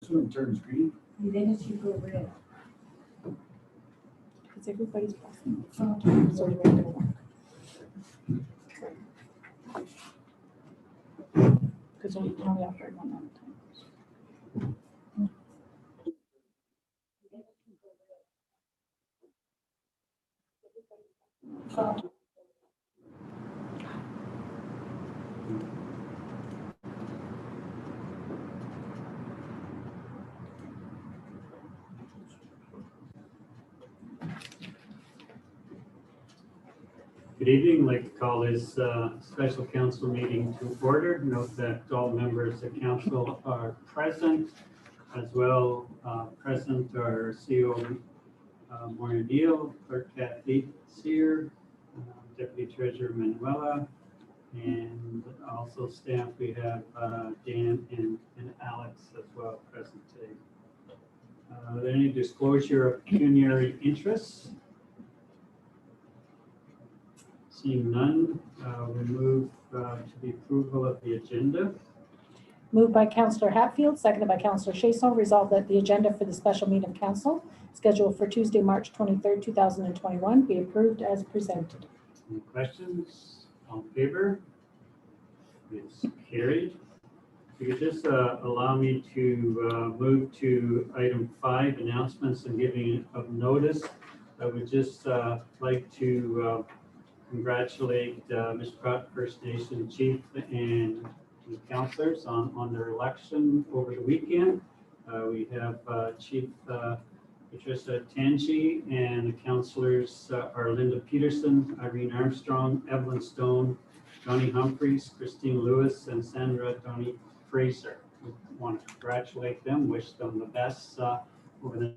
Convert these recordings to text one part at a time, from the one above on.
This one turns green. And then it should go red. Because everybody's passing at the same time, so we're gonna work. Because we can only operate one at a time. Good evening. I'd like to call this special council meeting to order. Note that all members of council are present, as well present are CEO Maureen Deal, Clerk Kathy Sear, Deputy Treasurer Manuela, and also staff we have Dan and Alex as well present today. Are there any disclosure of pecuniary interests? Seeing none, we move to the approval of the agenda. Moved by Councillor Hatfield, seconded by Councillor Chason, resolved that the agenda for the special meeting of council scheduled for Tuesday, March 23rd, 2021 be approved as presented. Any questions? All in favor? It's carried. If you could just allow me to move to item 5, announcements and giving of notice. I would just like to congratulate Mr. First Nation Chief and the councillors on their election over the weekend. We have Chief Patricia Tangi, and the councillors are Linda Peterson, Irene Armstrong, Evelyn Stone, Johnny Humphreys, Christine Lewis, and Sandra Donnie Fraser. We want to congratulate them, wish them the best over the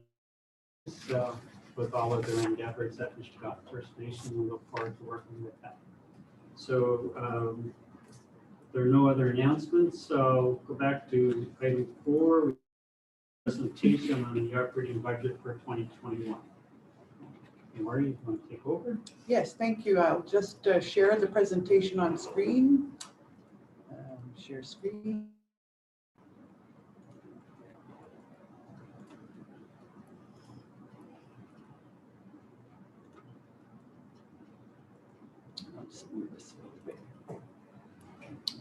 with all of their endeavors at Mishkot First Nation. We look forward to working with them. So there are no other announcements. So go back to item 4, presentation on the operating budget for 2021. Maureen, you want to take over? Yes, thank you. I'll just share the presentation on screen. Share screen.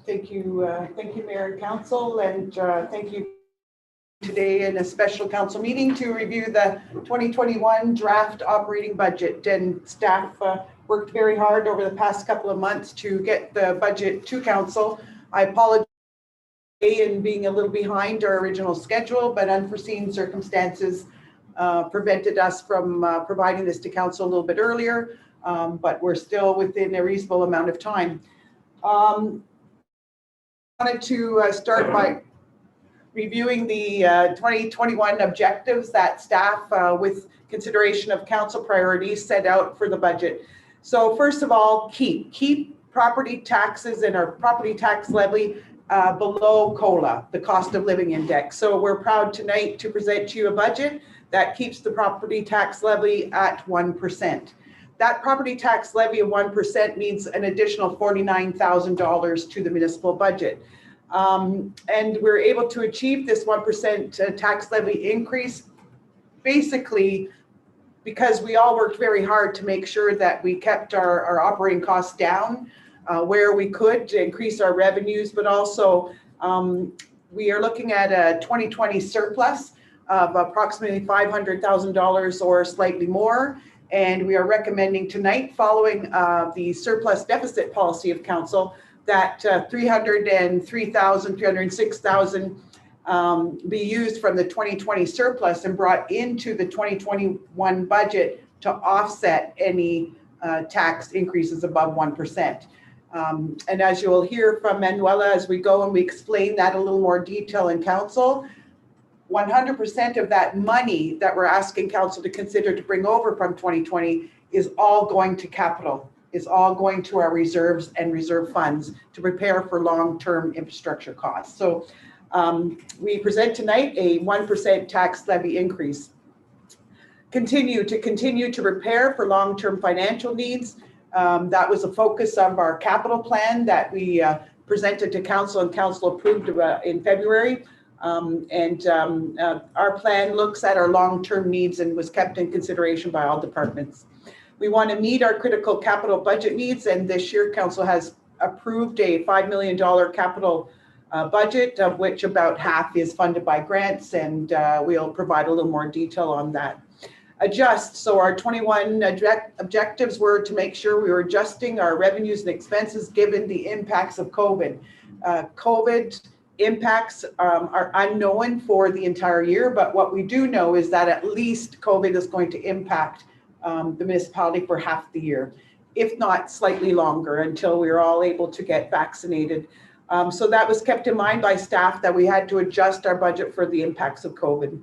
Thank you, Mayor and Council, and thank you today in a special council meeting to review the 2021 draft operating budget. And staff worked very hard over the past couple of months to get the budget to council. I apologize in being a little behind our original schedule, but unforeseen circumstances prevented us from providing this to council a little bit earlier, but we're still within a reasonable amount of time. I wanted to start by reviewing the 2021 objectives that staff, with consideration of council priorities, set out for the budget. So first of all, keep property taxes and our property tax levy below COLA, the cost of living index. So we're proud tonight to present to you a budget that keeps the property tax levy at 1%. That property tax levy of 1% means an additional $49,000 to the municipal budget. And we're able to achieve this 1% tax levy increase basically because we all worked very hard to make sure that we kept our operating costs down where we could to increase our revenues, but also we are looking at a 2020 surplus of approximately $500,000 or slightly more. And we are recommending tonight, following the surplus deficit policy of council, that $303,000, $306,000 be used from the 2020 surplus and brought into the 2021 budget to offset any tax increases above 1%. And as you will hear from Manuela as we go and we explain that a little more detail in council, 100% of that money that we're asking council to consider to bring over from 2020 is all going to capital, is all going to our reserves and reserve funds to prepare for long-term infrastructure costs. So we present tonight a 1% tax levy increase. Continue to prepare for long-term financial needs. That was a focus of our capital plan that we presented to council and council approved in February. Our plan looks at our long-term needs and was kept in consideration by all departments. We want to meet our critical capital budget needs, and this year Council has approved a $5 million capital budget, of which about half is funded by grants, and we'll provide a little more detail on that. Adjust. So our 21 objectives were to make sure we were adjusting our revenues and expenses given the impacts of COVID. COVID impacts are unknown for the entire year, but what we do know is that at least COVID is going to impact the municipality for half the year, if not slightly longer, until we are all able to get vaccinated. So that was kept in mind by staff, that we had to adjust our budget for the impacts of COVID.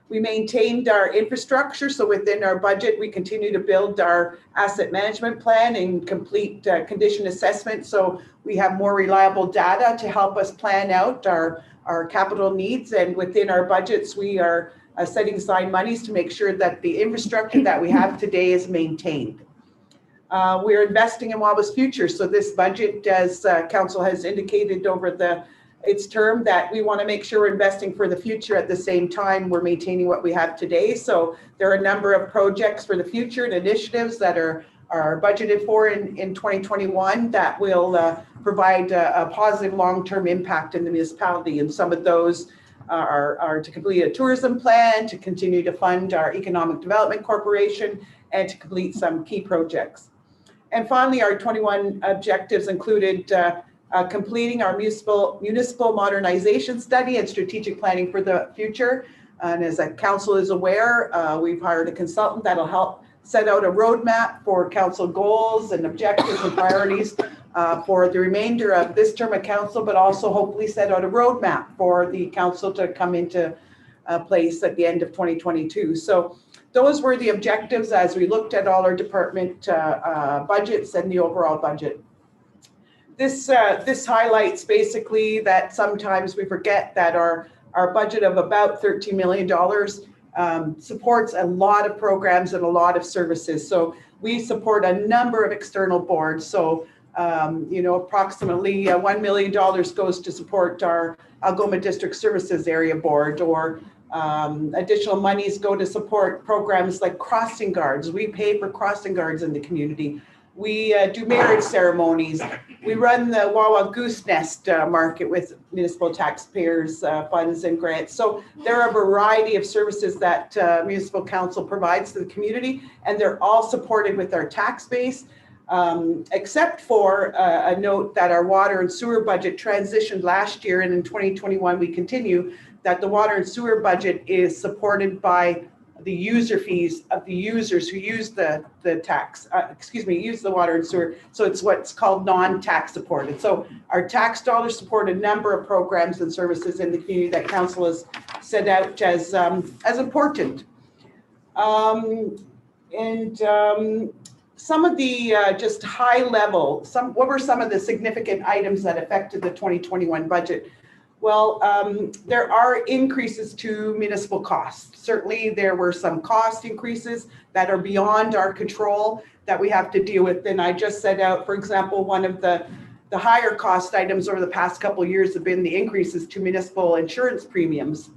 We maintained our infrastructure, so within our budget, we continue to build our asset management plan and complete condition assessment, so we have more reliable data to help us plan out our capital needs. And within our budgets, we are setting aside monies to make sure that the infrastructure that we have today is maintained. We're investing in Waba's future, so this budget, as Council has indicated over its term, that we want to make sure we're investing for the future. At the same time, we're maintaining what we have today. So there are a number of projects for the future and initiatives that are budgeted for in 2021 that will provide a positive long-term impact in the municipality. And some of those are to complete a tourism plan, to continue to fund our Economic Development Corporation, and to complete some key projects. And finally, our 21 objectives included completing our municipal modernization study and strategic planning for the future. And as the council is aware, we've hired a consultant that'll help set out a roadmap for council goals and objectives and priorities for the remainder of this term of council, but also hopefully set out a roadmap for the council to come into place at the end of 2022. So those were the objectives as we looked at all our department budgets and the overall budget. This highlights basically that sometimes we forget that our budget of about $13 million supports a lot of programs and a lot of services. So we support a number of external boards. So, approximately $1 million goes to support our Algoma District Services Area Board, or additional monies go to support programs like crossing guards. We pay for crossing guards in the community. We do marriage ceremonies. We run the Wawa Goose Nest market with municipal taxpayers' funds and grants. So there are a variety of services that municipal council provides to the community, and they're all supported with our tax base, except for a note that our water and sewer budget transitioned last year, and in 2021 we continue, that the water and sewer budget is supported by the user fees of the users who use the water and sewer. So it's what's called non-tax supported. So our tax dollars support a number of programs and services in the community that council has set out as important. Some of the just high level, what were some of the significant items that affected the 2021 budget? Well, there are increases to municipal costs. Certainly, there were some cost increases that are beyond our control that we have to deal with. And I just set out, for example, one of the higher cost items over the past couple of years have been the increases to municipal insurance premiums.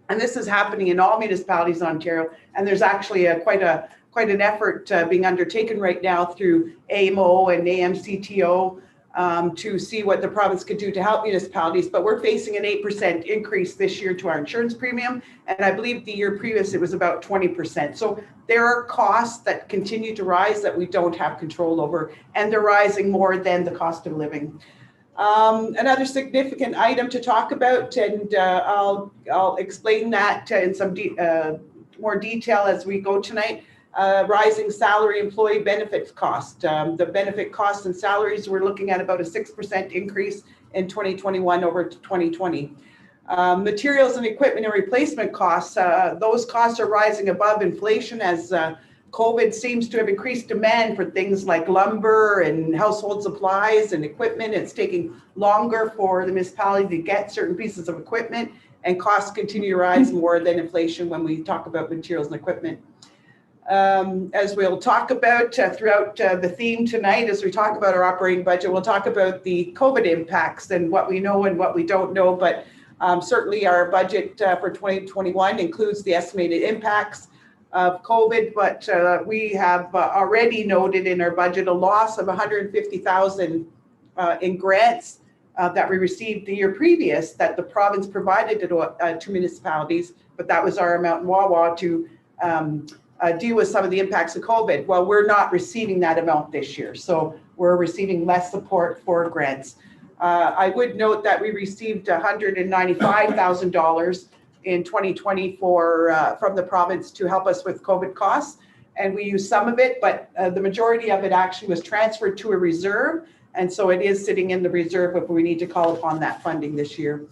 And this is happening in all municipalities in Ontario. And there's actually quite an effort being undertaken right now through AMO and AMCTO to see what the province could do to help municipalities. But we're facing an 8% increase this year to our insurance premium. And I believe the year previous, it was about 20%. So there are costs that continue to rise that we don't have control over, and they're rising more than the cost of living. Another significant item to talk about, and I'll explain that in some more detail as we go tonight. Rising salary employee benefits cost. The benefit costs and salaries, we're looking at about a 6% increase in 2021 over 2020. Materials and equipment and replacement costs, those costs are rising above inflation as COVID seems to have increased demand for things like lumber and household supplies and equipment. It's taking longer for the municipality to get certain pieces of equipment, and costs continue to rise more than inflation when we talk about materials and equipment. As we'll talk about throughout the theme tonight, as we talk about our operating budget, we'll talk about the COVID impacts and what we know and what we don't know. But Certainly our budget for 2021 includes the estimated impacts of COVID, but we have already noted in our budget a loss of 150,000 in grants that we received the year previous that the province provided to municipalities, but that was our amount in Wawa to deal with some of the impacts of COVID. Well, we're not receiving that amount this year, so we're receiving less support for grants. I would note that we received $195,000 in 2020 from the province to help us with COVID costs, and we used some of it, but the majority of it actually was transferred to a reserve, and so it is sitting in the reserve if we need to call upon that funding this year.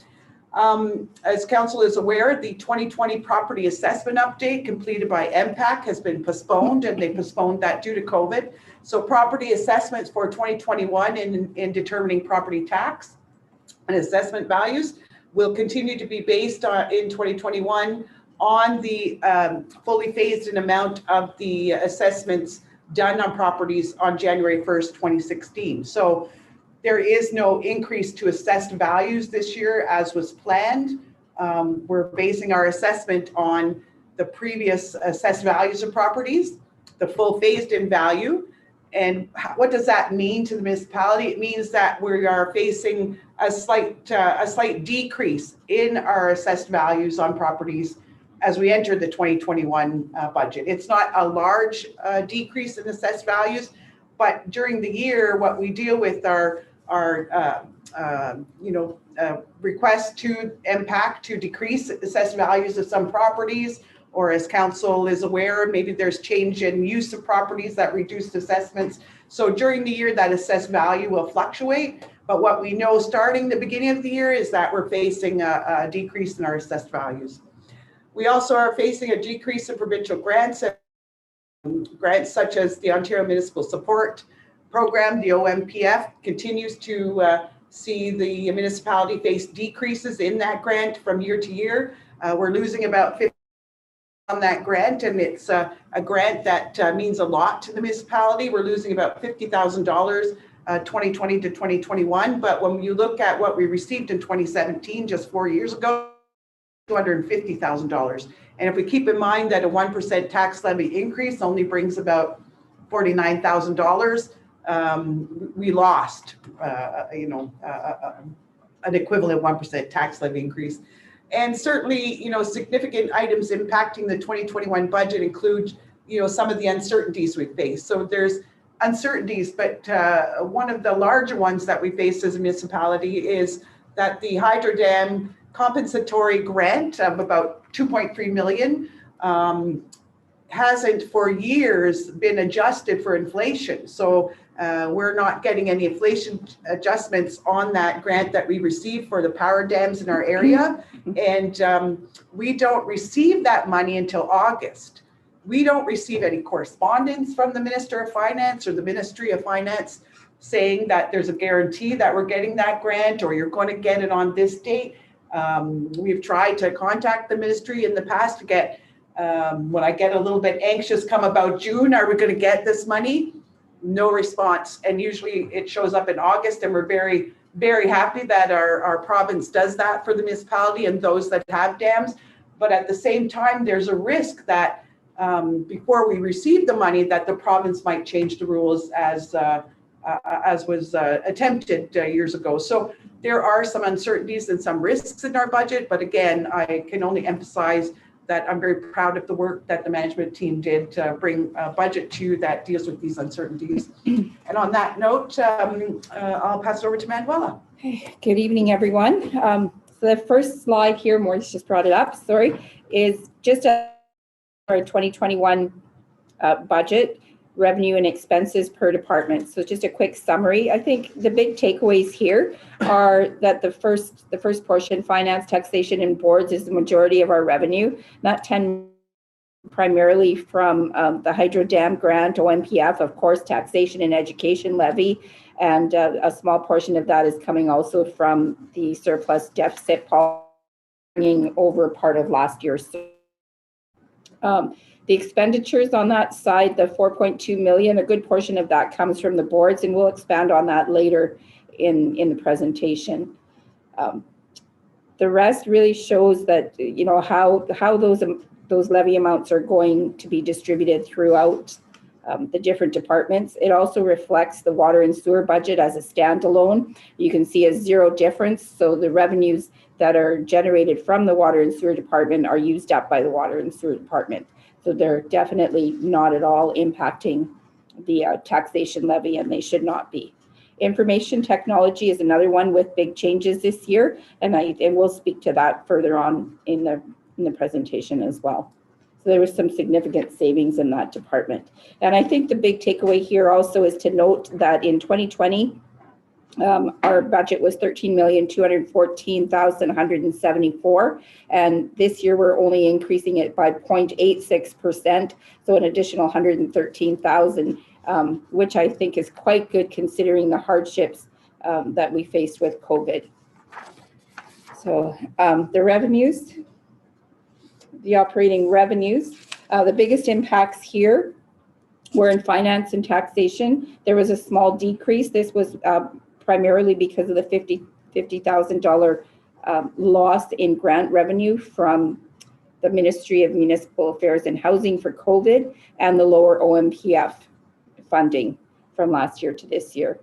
As council is aware, the 2020 property assessment update completed by MPAC has been postponed, and they postponed that due to COVID. So property assessments for 2021 in determining property tax and assessment values will continue to be based on in 2021 on the fully phased in amount of the assessments done on properties on January 1st, 2016. So there is no increase to assessed values this year as was planned. We're basing our assessment on the previous assessed values of properties, the full phased in value. And what does that mean to the municipality? It means that we are facing a slight decrease in our assessed values on properties as we enter the 2021 budget. It's not a large decrease in assessed values, but during the year, what we deal with are requests to MPAC to decrease assessed values of some properties, or as council is aware, maybe there's change in use of properties that reduced assessments. So during the year, that assessed value will fluctuate. But what we know starting the beginning of the year is that we're facing a decrease in our assessed values. We also are facing a decrease in provincial grants, grants such as the Ontario Municipal Support Program, the OMPF, continues to see the municipality face decreases in that grant from year to year. We're losing about 50 on that grant, and it's a grant that means a lot to the municipality. We're losing about $50,000 2020 to 2021, but when you look at what we received in 2017, just 4 years ago, $250,000. And if we keep in mind that a 1% tax levy increase only brings about $49,000, we lost, an equivalent 1% tax levy increase. And certainly, significant items impacting the 2021 budget include, some of the uncertainties we face. So there's uncertainties, but one of the larger ones that we face as a municipality is that the hydro dam compensatory grant of about $2.3 million hasn't for years been adjusted for inflation. So we're not getting any inflation adjustments on that grant that we received for the power dams in our area. And we don't receive that money until August. We don't receive any correspondence from the Minister of Finance or the Ministry of Finance saying that there's a guarantee that we're getting that grant or you're going to get it on this date. We've tried to contact the ministry in the past to get, when I get a little bit anxious come about June, are we going to get this money? No response. And usually it shows up in August, and we're very, very happy that our province does that for the municipality and those that have dams. But at the same time, there's a risk that before we receive the money, that the province might change the rules as was attempted years ago. So there are some uncertainties and some risks in our budget. But again, I can only emphasize that I'm very proud of the work that the management team did to bring a budget to you that deals with these uncertainties. And on that note, I'll pass it over to Manuela. Hey, good evening, everyone. So the first slide here, Maurice just brought it up, sorry, is just our 2021 budget, revenue and expenses per department. So just a quick summary. I think the big takeaways here are that the first portion, finance, taxation, and boards, is the majority of our revenue. Not 10 primarily from the hydro dam grant, OMPF, of course, taxation and education levy, and a small portion of that is coming also from the surplus deficit bringing over part of last year's. The expenditures on that side, the 4.2 million, a good portion of that comes from the boards, and we'll expand on that later in the presentation. The rest really shows that, you know, how those levy amounts are going to be distributed throughout the different departments. It also reflects the water and sewer budget as a standalone. You can see a zero difference. So the revenues that are generated from the water and sewer department are used up by the water and sewer department. So they're definitely not at all impacting the taxation levy, and they should not be. Information technology is another one with big changes this year, and we'll speak to that further on in the presentation as well. So there was some significant savings in that department. And I think the big takeaway here also is to note that in 2020, our budget was $13,214,174, and this year we're only increasing it by 0.86%, so an additional $113,000, which I think is quite good considering the hardships that we faced with COVID. So the revenues, the operating revenues, the biggest impacts here were in finance and taxation. There was a small decrease. This was primarily because of the $50,000 loss in grant revenue from the Ministry of Municipal Affairs and Housing for COVID, and the lower OMPF funding from last year to this year.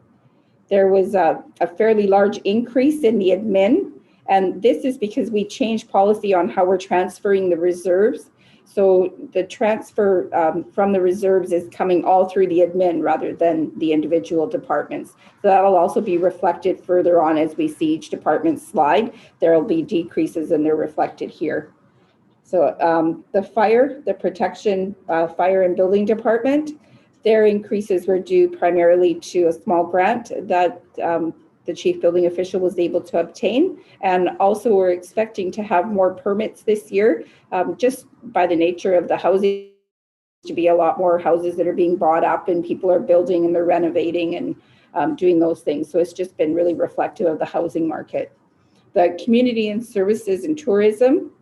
There was a fairly large increase in the admin, and this is because we changed policy on how we're transferring the reserves. So the transfer from the reserves is coming all through the admin rather than the individual departments. So that'll also be reflected further on as we see each department slide. There'll be decreases, and they're reflected here. So the fire, the protection, fire and building department, their increases were due primarily to a small grant that the chief building official was able to obtain. And also we're expecting to have more permits this year, just by the nature of the housing, to be a lot more houses that are being bought up and people are building and they're renovating and doing those things. So it's just been really reflective of the housing market. The community and services and tourism,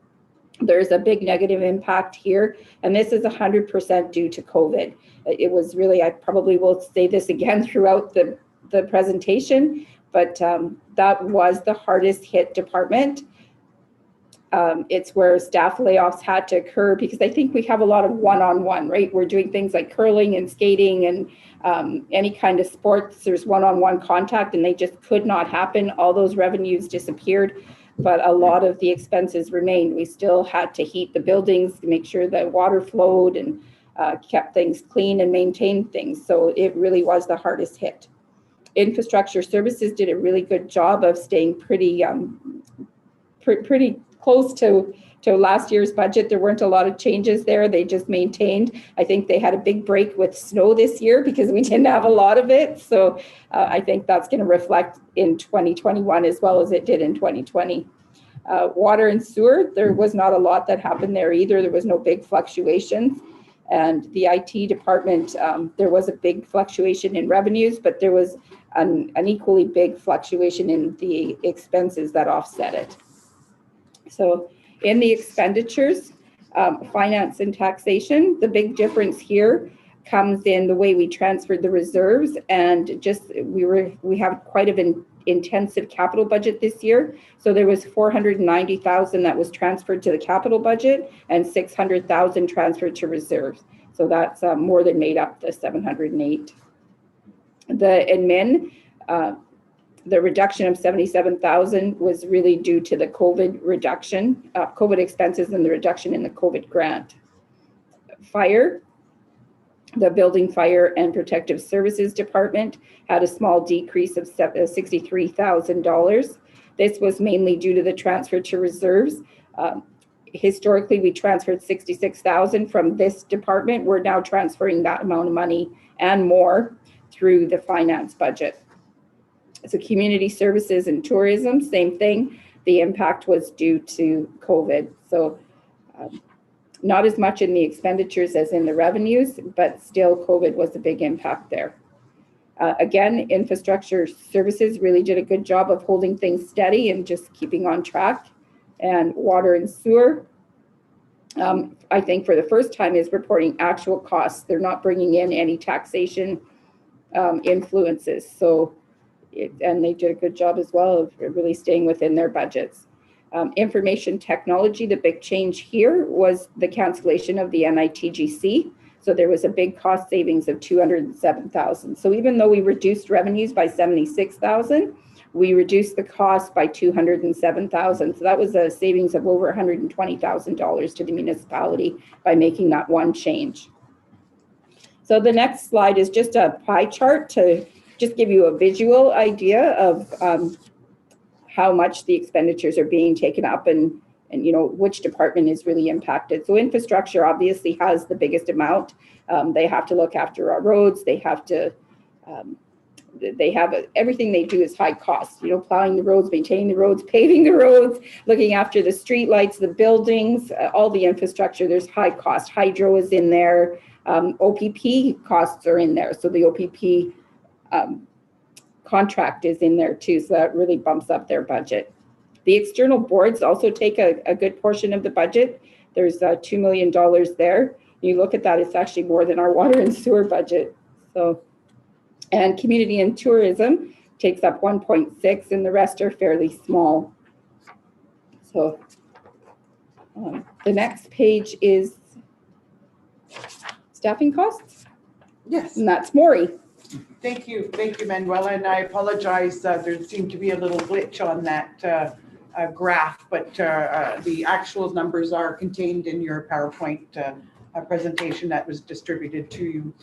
there's a big negative impact here, and this is 100% due to COVID. It was really, I probably will say this again throughout the presentation, but that was the hardest hit department. It's where staff layoffs had to occur, because I think we have a lot of one-on-one, right? We're doing things like curling and skating and any kind of sports. There's one-on-one contact, and they just could not happen. All those revenues disappeared, but a lot of the expenses remained. We still had to heat the buildings to make sure that water flowed and kept things clean and maintained things. So it really was the hardest hit. Infrastructure services did a really good job of staying pretty close to last year's budget. There weren't a lot of changes there. They just maintained. I think they had a big break with snow this year because we didn't have a lot of it. So I think that's going to reflect in 2021 as well as it did in 2020. Water and sewer, there was not a lot that happened there either. There was no big fluctuations. And the IT department, there was a big fluctuation in revenues, but there was an equally big fluctuation in the expenses that offset it. So in the expenditures, finance and taxation, the big difference here comes in the way we transferred the reserves, and just we have quite an intensive capital budget this year. So there was $490,000 that was transferred to the capital budget and $600,000 transferred to reserves. So that's more than made up the $708,000. The admin, the reduction of $77,000 was really due to the COVID reduction, COVID expenses, and the reduction in the COVID grant. Fire, the building, fire, and protective services department had a small decrease of $63,000. This was mainly due to the transfer to reserves. Historically, we transferred $66,000 from this department. We're now transferring that amount of money and more through the finance budget. So community services and tourism, same thing. The impact was due to COVID. So not as much in the expenditures as in the revenues, but still COVID was a big impact there. Again, infrastructure services really did a good job of holding things steady and just keeping on track. And water and sewer, I think for the first time, is reporting actual costs. They're not bringing in any taxation influences. So, and they did a good job as well of really staying within their budgets. Information technology, the big change here was the cancellation of the NITGC. So there was a big cost savings of $207,000. So even though we reduced revenues by $76,000, we reduced the cost by $207,000. So that was a savings of over $120,000 to the municipality by making that one change. So the next slide is just a pie chart to just give you a visual idea of how much the expenditures are being taken up and you know which department is really impacted. So infrastructure obviously has the biggest amount. They have to look after our roads. They have to everything they do is high cost, you know, plowing the roads, maintaining the roads, paving the roads, looking after the street lights, the buildings, all the infrastructure. There's high cost. Hydro is in there. OPP costs are in there. So the OPP contract is in there too. So that really bumps up their budget. The external boards also take a good portion of the budget. There's $2 million there. You look at that, it's actually more than our water and sewer budget. So, and community and tourism takes up 1.6 and the rest are fairly small. So the next page is staffing costs. Yes. And that's Maury. Thank you, Manuela, and I apologize. There seemed to be a little glitch on that graph, but the actual numbers are contained in your PowerPoint presentation that was distributed to you.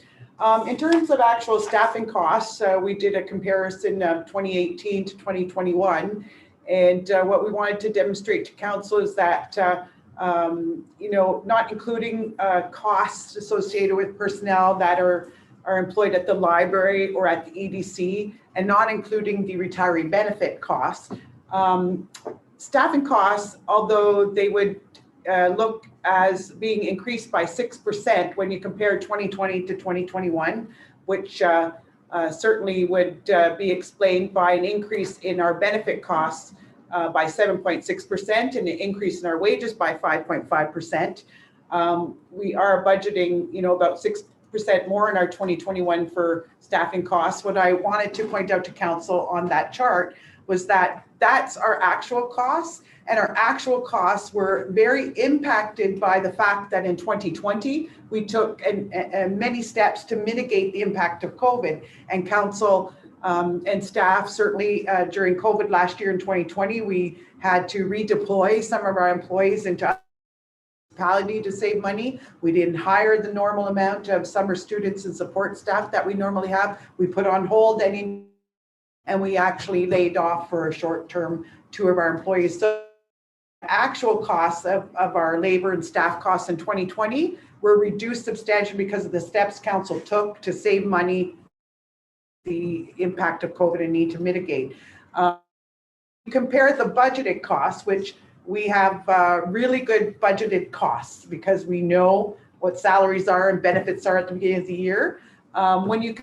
In terms of actual staffing costs, we did a comparison of 2018 to 2021, and what we wanted to demonstrate to council is that you know, not including costs associated with personnel that are employed at the library or at the EDC, and not including the retiree benefit costs. Staffing costs, although they would look as being increased by 6% when you compare 2020 to 2021, which certainly would be explained by an increase in our benefit costs by 7.6% and an increase in our wages by 5.5%. We are budgeting, you know, about 6% more in our 2021 for staffing costs. What I wanted to point out to council on that chart was that that's our actual costs, and our actual costs were very impacted by the fact that in 2020 we took many steps to mitigate the impact of COVID, and council and staff certainly during COVID last year in 2020 we had to redeploy some of our employees into municipality to save money. We didn't hire the normal amount of summer students and support staff that we normally have. We put on hold any, and we actually laid off for a short term 2 of our employees. So actual costs of our labor and staff costs in 2020 were reduced substantially because of the steps council took to save money, the impact of COVID and need to mitigate. Compare the budgeted costs, which we have really good budgeted costs because we know what salaries are and benefits are at the beginning of the year. When you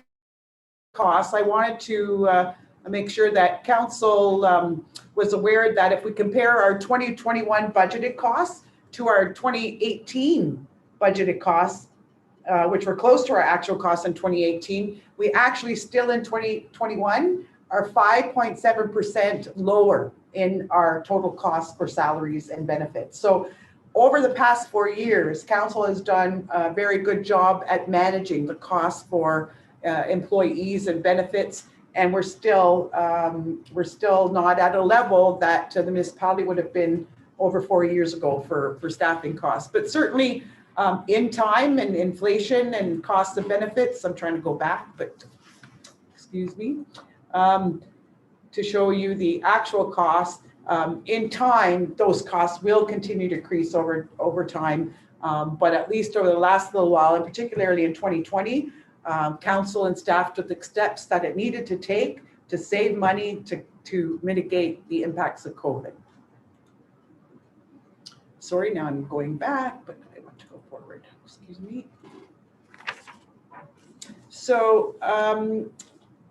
costs, I wanted to make sure that council was aware that if we compare our 2021 budgeted costs to our 2018 budgeted costs, which were close to our actual costs in 2018, we actually still in 2021 are 5.7% lower in our total costs for salaries and benefits. So over the past 4 years, council has done a very good job at managing the costs for employees and benefits, and we're still not at a level that the municipality would have been over 4 years ago for staffing costs. But certainly in time and inflation and cost of benefits, I'm trying to go back, but excuse me, to show you the actual costs. In time, those costs will continue to decrease over time, but at least over the last little while, and particularly in 2020, council and staff took the steps that it needed to take to save money to mitigate the impacts of COVID. Sorry, now I'm going back, but I want to go forward. Excuse me. So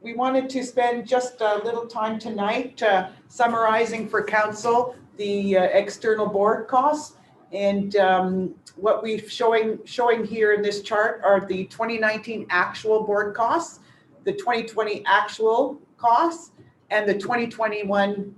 we wanted to spend just a little time tonight summarizing for council the external board costs. And what we're showing here in this chart are the 2019 actual board costs, the 2020 actual costs, and the 2021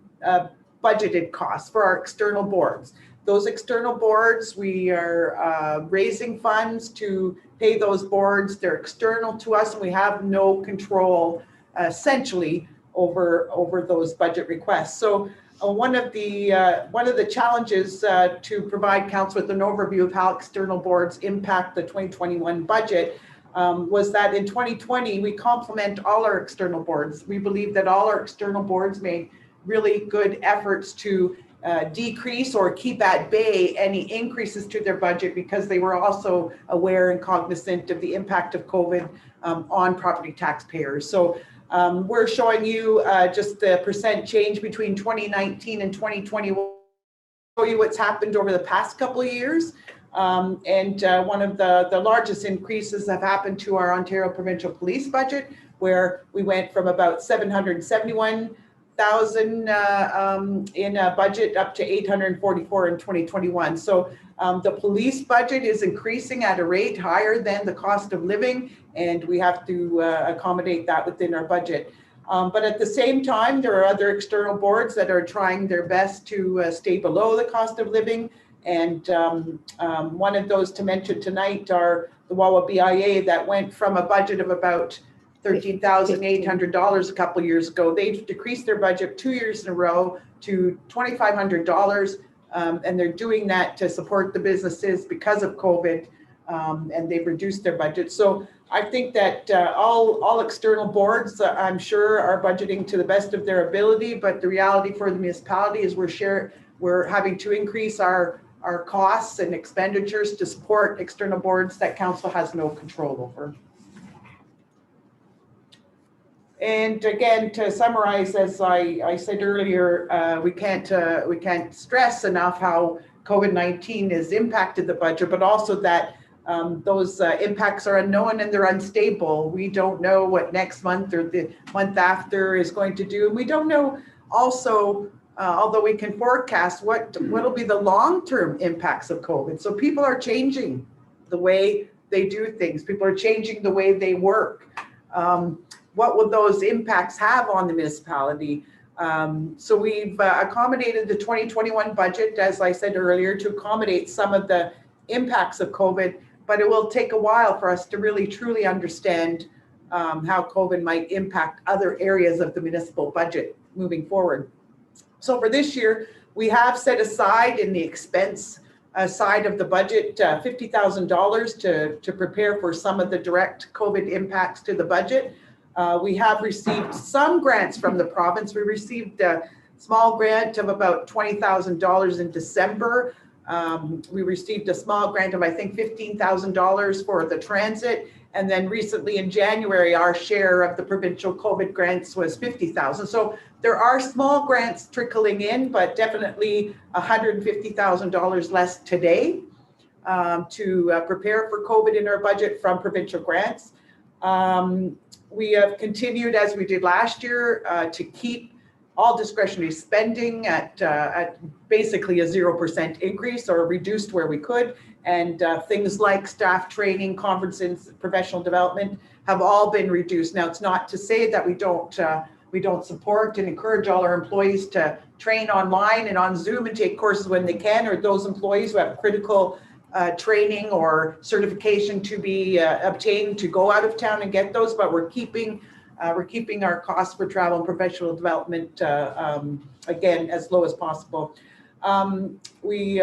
budgeted costs for our external boards. Those external boards, we are raising funds to pay those boards. They're external to us, and we have no control essentially over those budget requests. So one of the challenges to provide council with an overview of how external boards impact the 2021 budget was that in 2020 we complement all our external boards. We believe that all our external boards made really good efforts to decrease or keep at bay any increases to their budget, because they were also aware and cognizant of the impact of COVID on property taxpayers. So we're showing you just the percent change between 2019 and 2021. Show you what's happened over the past couple of years. One of the largest increases have happened to our Ontario Provincial Police budget, where we went from about 771,000 in a budget up to 844 in 2021. So the police budget is increasing at a rate higher than the cost of living, and we have to accommodate that within our budget. But at the same time, there are other external boards that are trying their best to stay below the cost of living. And one of those to mention tonight are the Wawa BIA, that went from a budget of about $13,800 a couple of years ago. They've decreased their budget 2 years in a row to $2,500, and they're doing that to support the businesses because of COVID, and they've reduced their budget. So I think that all external boards, I'm sure, are budgeting to the best of their ability, but the reality for the municipality is we're having to increase our costs and expenditures to support external boards that council has no control over. And again, to summarize, as I said earlier, we can't stress enough how COVID-19 has impacted the budget, but also that those impacts are unknown and they're unstable. We don't know what next month or the month after is going to do. We don't know also, although we can forecast what will be the long-term impacts of COVID. So people are changing the way they do things. People are changing the way they work. What will those impacts have on the municipality? So we've accommodated the 2021 budget, as I said earlier, to accommodate some of the impacts of COVID, but it will take a while for us to really truly understand how COVID might impact other areas of the municipal budget moving forward. So for this year, we have set aside in the expense side of the budget $50,000 to prepare for some of the direct COVID impacts to the budget. We have received some grants from the province. We received a small grant of about $20,000 in December. We received a small grant of, I think, $15,000 for the transit. And then recently in January, our share of the provincial COVID grants was $50,000. So there are small grants trickling in, but definitely $150,000 less today to prepare for COVID in our budget from provincial grants. We have continued, as we did last year, to keep all discretionary spending at basically a 0% increase or reduced where we could. And things like staff training, conferences, professional development have all been reduced. Now, it's not to say that we don't support and encourage all our employees to train online and on Zoom and take courses when they can, or those employees who have critical training or certification to be obtained to go out of town and get those, but we're keeping our costs for travel and professional development again as low as possible. We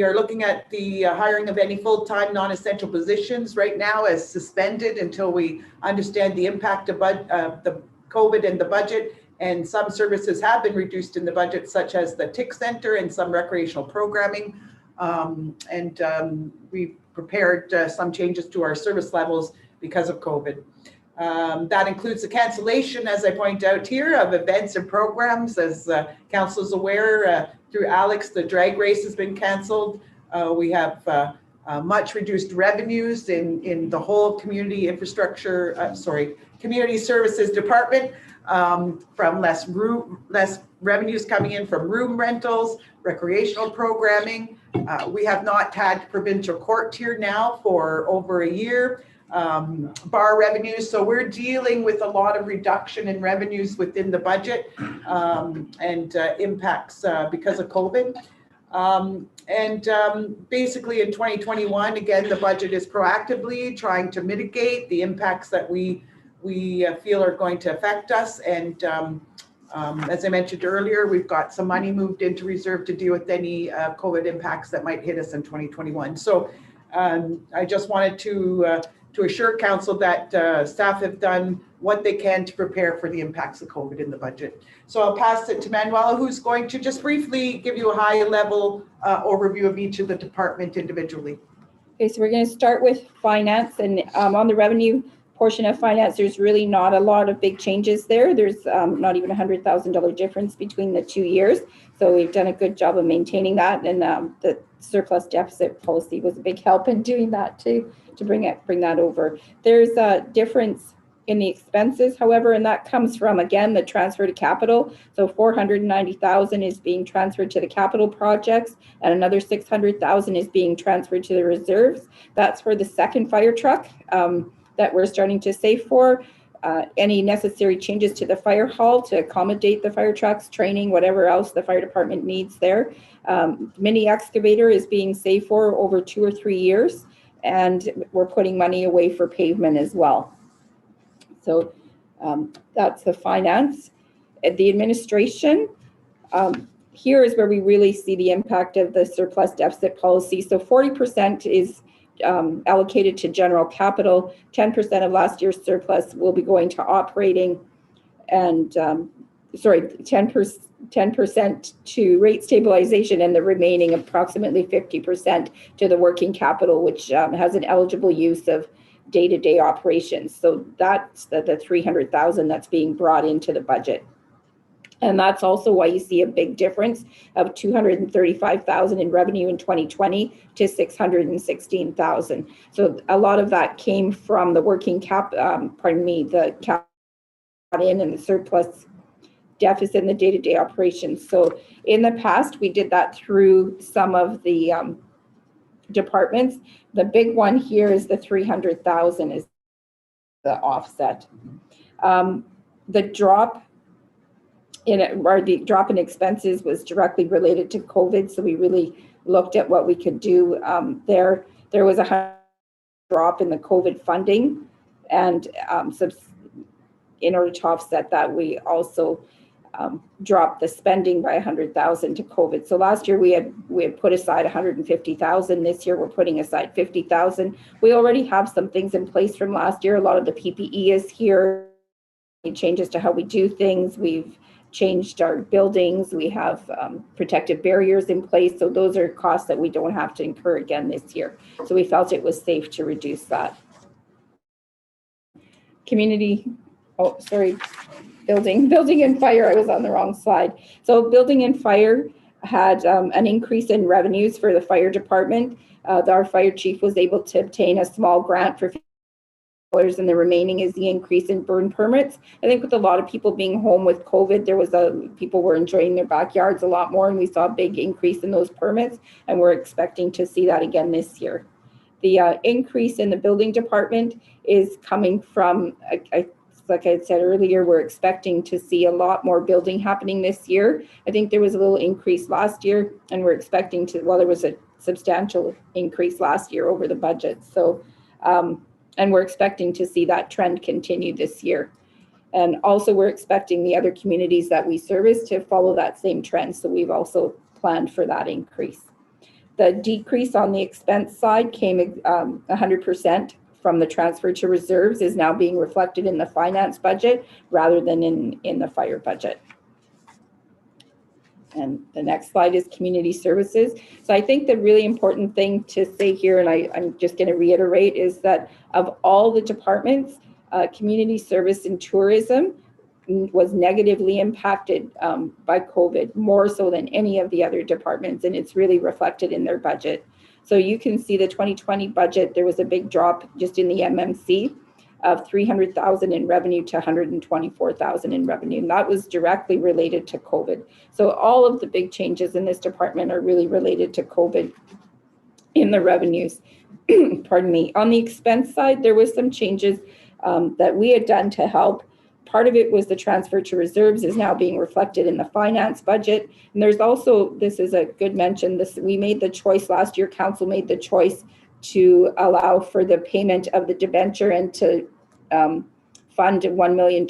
are looking at the hiring of any full-time non-essential positions right now as suspended until we understand the impact of the COVID and the budget. And some services have been reduced in the budget, such as the TIC Center and some recreational programming. We've prepared some changes to our service levels because of COVID. That includes the cancellation, as I point out here, of events and programs. As council is aware, through Alex, the drag race has been canceled. We have much reduced revenues in the whole community community services department, from less revenues coming in from room rentals, recreational programming. We have not had provincial court here now for over a year. bar revenues. So we're dealing with a lot of reduction in revenues within the budget and impacts because of COVID. Basically in 2021, again, the budget is proactively trying to mitigate the impacts that we feel are going to affect us. And as I mentioned earlier, we've got some money moved into reserve to deal with any COVID impacts that might hit us in 2021. So I just wanted to assure council that staff have done what they can to prepare for the impacts of COVID in the budget. So I'll pass it to Manuela, who's going to just briefly give you a high-level overview of each of the department individually. Okay, so we're going to start with finance, and on the revenue portion of finance, there's really not a lot of big changes there. There's not even $100,000 difference between the 2 years. So we've done a good job of maintaining that, and the surplus deficit policy was a big help in doing that to bring that over. There's a difference in the expenses, however, and that comes from, again, the transfer to capital. So 490,000 is being transferred to the capital projects, and another 600,000 is being transferred to the reserves. That's for the second fire truck that we're starting to save for. Any necessary changes to the fire hall to accommodate the fire trucks, training, whatever else the fire department needs there. Mini excavator is being saved for over 2 or 3 years, and we're putting money away for pavement as well. So that's the finance. The administration, here is where we really see the impact of the surplus deficit policy. So 40% is allocated to general capital, 10% of last year's surplus will be going to operating, and 10% to rate stabilization, and the remaining approximately 50% to the working capital, which has an eligible use of day-to-day operations. So that's the 300,000 that's being brought into the budget. And that's also why you see a big difference of 235,000 in revenue in 2020 to 616,000. So a lot of that came from the working cap, the cap in and the surplus deficit in the day-to-day operations. So in the past, we did that through some of the departments. The big one here is the 300,000 is the offset. The drop in expenses was directly related to COVID, so we really looked at what we could do there. There was a drop in the COVID funding, and in order to offset that, we also dropped the spending by 100,000 to COVID. So last year we had put aside 150,000. This year we're putting aside 50,000. We already have some things in place from last year. A lot of the PPE is here. Changes to how we do things. We've changed our buildings. We have protective barriers in place. So those are costs that we don't have to incur again this year. So we felt it was safe to reduce that. Building and fire, I was on the wrong slide. So building and fire had an increase in revenues for the fire department. Our fire chief was able to obtain a small grant for $50, and the remaining is the increase in burn permits. I think with a lot of people being home with COVID, people were enjoying their backyards a lot more, and we saw a big increase in those permits, and we're expecting to see that again this year. The increase in the building department is coming from, like I said earlier, we're expecting to see a lot more building happening this year. I think there was a little increase last year, and we're expecting there was a substantial increase last year over the budget. So, and we're expecting to see that trend continue this year. And also we're expecting the other communities that we service to follow that same trend. So we've also planned for that increase. The decrease on the expense side came 100% from the transfer to reserves, is now being reflected in the finance budget rather than in the fire budget. And the next slide is community services. So I think the really important thing to say here, and I'm just going to reiterate, is that of all the departments, community service and tourism was negatively impacted by COVID, more so than any of the other departments, and it's really reflected in their budget. So you can see the 2020 budget, there was a big drop just in the MMC of 300,000 in revenue to 124,000 in revenue, and that was directly related to COVID. So all of the big changes in this department are really related to COVID in the revenues. pardon me. On the expense side, there was some changes that we had done to help. Part of it was the transfer to reserves is now being reflected in the finance budget. And there's also, this is a good mention, we made the choice last year, council made the choice to allow for the payment of the debenture and to fund $1 million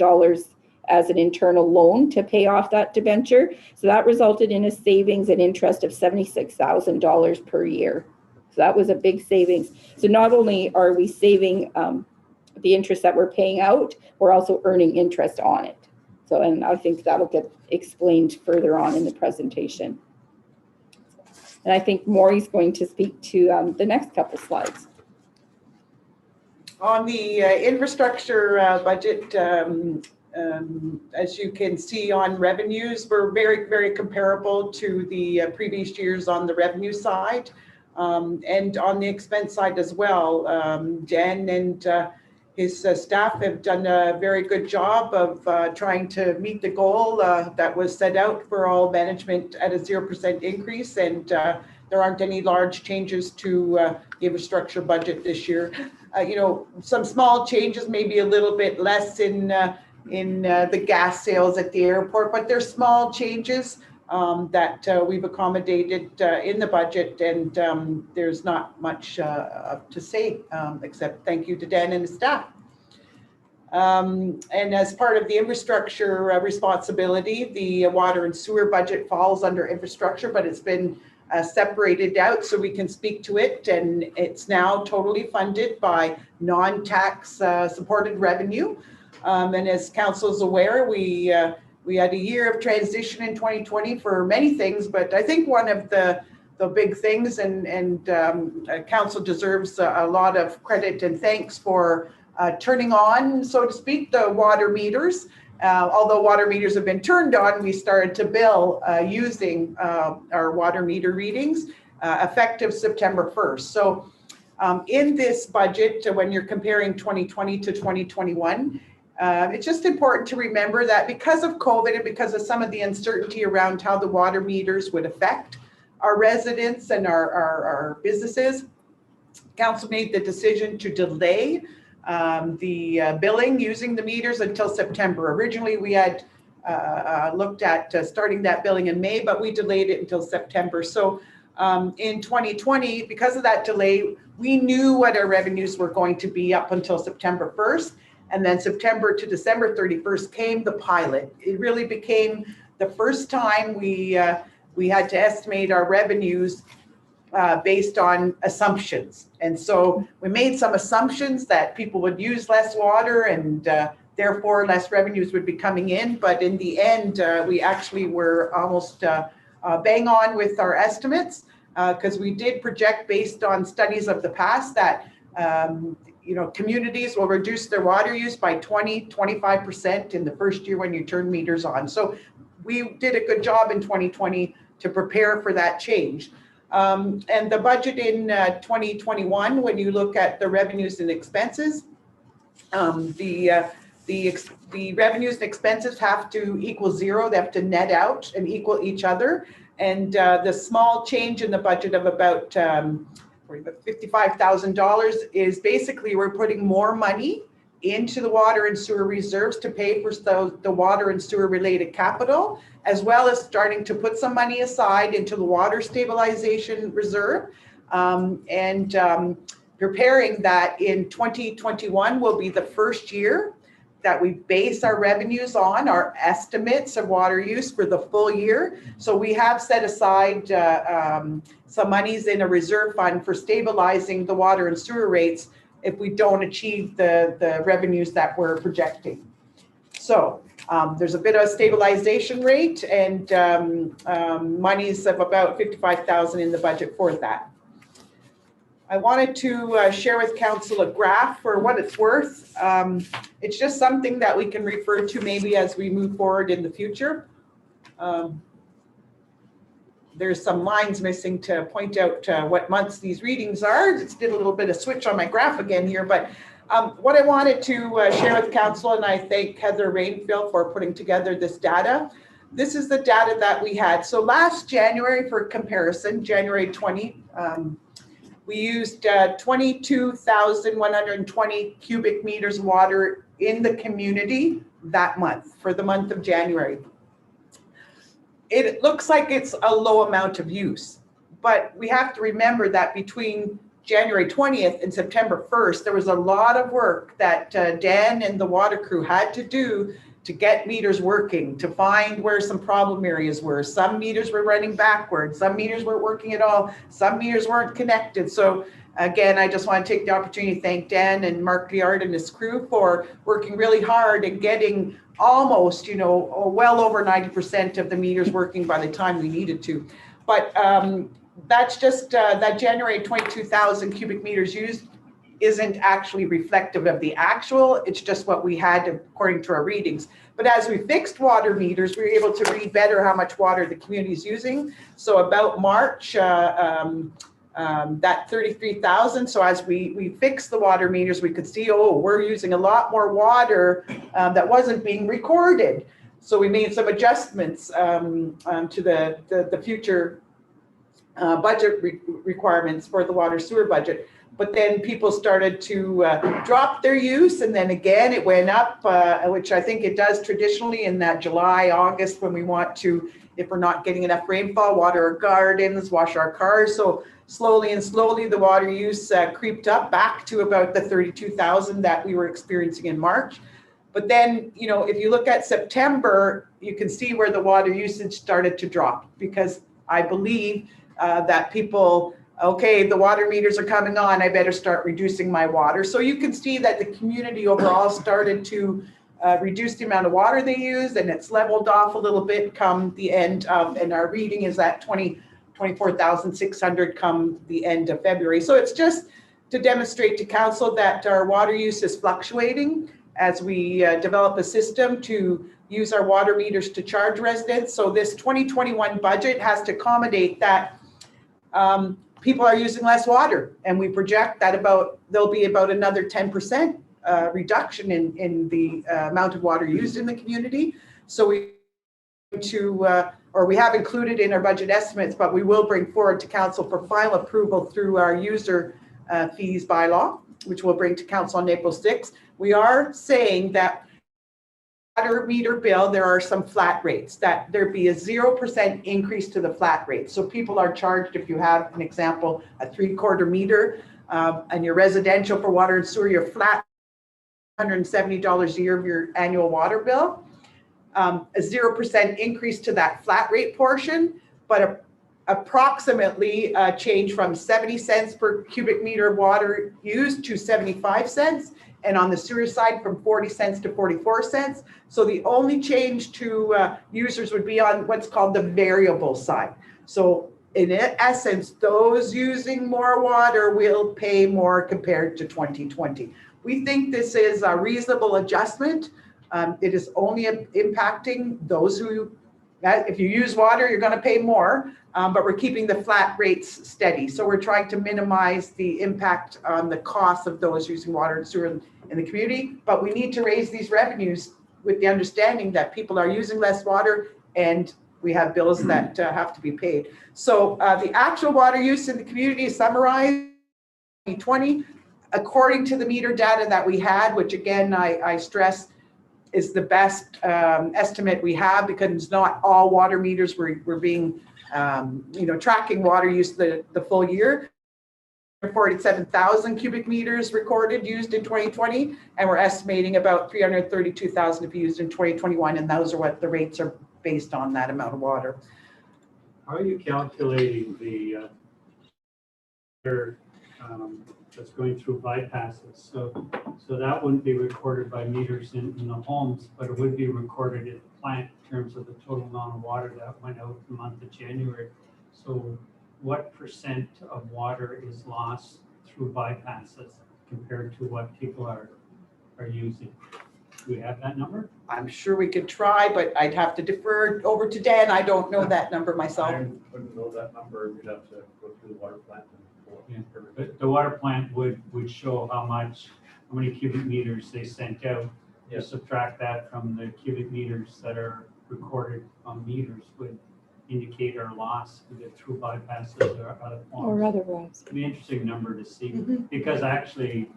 as an internal loan to pay off that debenture. So that resulted in a savings and interest of $76,000 per year. So that was a big savings. So not only are we saving the interest that we're paying out, we're also earning interest on it. So, and I think that'll get explained further on in the presentation. And I think Maury's going to speak to the next couple slides. On the infrastructure budget, as you can see on revenues, we're very, very comparable to the previous years on the revenue side, and on the expense side as well. Dan and his staff have done a very good job of trying to meet the goal that was set out for all management at a 0% increase, and there aren't any large changes to the infrastructure budget this year. You know, some small changes, maybe a little bit less in the gas sales at the airport, but they're small changes that we've accommodated in the budget, and there's not much to say except thank you to Dan and his staff. And as part of the infrastructure responsibility, the water and sewer budget falls under infrastructure, but it's been separated out so we can speak to it, and it's now totally funded by non-tax supported revenue. And as council is aware, we had a year of transition in 2020 for many things, but I think one of the big things, and council deserves a lot of credit and thanks for turning on, so to speak, the water meters. Although water meters have been turned on, we started to bill using our water meter readings effective September 1st. So in this budget, when you're comparing 2020 to 2021, it's just important to remember that because of COVID and because of some of the uncertainty around how the water meters would affect our residents and our businesses, council made the decision to delay the billing using the meters until September. Originally, we had looked at starting that billing in May, but we delayed it until September. So in 2020, because of that delay, we knew what our revenues were going to be up until September 1st. And then September to December 31st came the pilot. It really became the first time we had to estimate our revenues based on assumptions. And so we made some assumptions that people would use less water and therefore less revenues would be coming in. But in the end, we actually were almost bang on with our estimates because we did project based on studies of the past that you know, communities will reduce their water use by 20-25% in the first year when you turn meters on. So we did a good job in 2020 to prepare for that change. And the budget in 2021, when you look at the revenues and expenses, the revenues and expenses have to equal zero. They have to net out and equal each other. And the small change in the budget of about $55,000 is basically we're putting more money into the water and sewer reserves to pay for the water and sewer related capital, as well as starting to put some money aside into the water stabilization reserve, and preparing that in 2021 will be the first year that we base our revenues on our estimates of water use for the full year. So we have set aside some monies in a reserve fund for stabilizing the water and sewer rates if we don't achieve the revenues that we're projecting. So there's a bit of a stabilization rate and monies of about $55,000 in the budget for that. I wanted to share with council a graph for what it's worth. It's just something that we can refer to maybe as we move forward in the future. There's some lines missing to point out what months these readings are. It's did a little bit of switch on my graph again here, but what I wanted to share with council, and I thank Heather Rainfield for putting together this data. This is the data that we had. So last January, for comparison, January 20, We used 22,120 cubic meters of water in the community that month, for the month of January. It looks like it's a low amount of use, but we have to remember that between January 20th and September 1st, there was a lot of work that Dan and the water crew had to do to get meters working, to find where some problem areas were. Some meters were running backwards, some meters weren't working at all, some meters weren't connected. So again, I just want to take the opportunity to thank Dan and Mark Liard and his crew for working really hard and getting almost, well over 90% of the meters working by the time we needed to. But that's just that January 22,000 cubic meters used isn't actually reflective of the actual, it's just what we had according to our readings. But as we fixed water meters, we were able to read better how much water the community is using. So about March, that 33,000. So as we fixed the water meters, we could see, we're using a lot more water that wasn't being recorded. So we made some adjustments to the future budget requirements for the water sewer budget. But then people started to drop their use, and then again it went up, which I think it does traditionally in that July, August, when we want to, if we're not getting enough rainfall, water our gardens, wash our cars. So slowly the water use creeped up back to about the 32,000 that we were experiencing in March. But then, if you look at September, you can see where the water usage started to drop, because I believe that people, okay, the water meters are coming on, I better start reducing my water. So you can see that the community overall started to reduce the amount of water they use, and it's leveled off a little bit come the end of, and our reading is at 24,600 come the end of February. So it's just to demonstrate to council that our water use is fluctuating as we develop a system to use our water meters to charge residents. So this 2021 budget has to accommodate that people are using less water, and we project that there'll be about another 10% reduction in the amount of water used in the community. So we have included in our budget estimates, but we will bring forward to council for final approval through our user fees bylaw, which we'll bring to council on April 6th. We are saying that water meter bill, there are some flat rates, that there be a 0% increase to the flat rate. So people are charged, if you have an example, a 3/4 meter, and you're residential for water and sewer, you're flat $170 a year of your annual water bill. A 0% increase to that flat rate portion, but approximately change from 70 cents per cubic meter of water used to 75 cents. And on the sewer side from 40 cents to 44 cents. So the only change to users would be on what's called the variable side. So in essence, those using more water will pay more compared to 2020. We think this is a reasonable adjustment. It is only impacting those who, if you use water, you're going to pay more, but we're keeping the flat rates steady. So we're trying to minimize the impact on the cost of those using water and sewer in the community, but we need to raise these revenues with the understanding that people are using less water and we have bills that have to be paid. So the actual water use in the community is summarized in 2020, according to the meter data that we had, which again, I stress is the best estimate we have, because not all water meters were being, tracking water use the full year. 47,000 cubic meters recorded used in 2020, and we're estimating about 332,000 to be used in 2021, and those are what the rates are based on, that amount of water. How are you calculating the that's going through bypasses? So that wouldn't be recorded by meters in the homes, but it would be recorded at the plant in terms of the total amount of water that went out in the month of January. So what percent of water is lost through bypasses compared to what people are using? Do we have that number? I'm sure we could try, but I'd have to defer over to Dan. I don't know that number myself. I wouldn't know that number. We'd have to go through the water plant. Yeah, but the water plant would show how many cubic meters they sent out. Yes. Subtract that from the cubic meters that are recorded on meters would indicate our loss either through bypasses or other Or forms. otherwise. It'd be an interesting number to see, Mhm. because actually,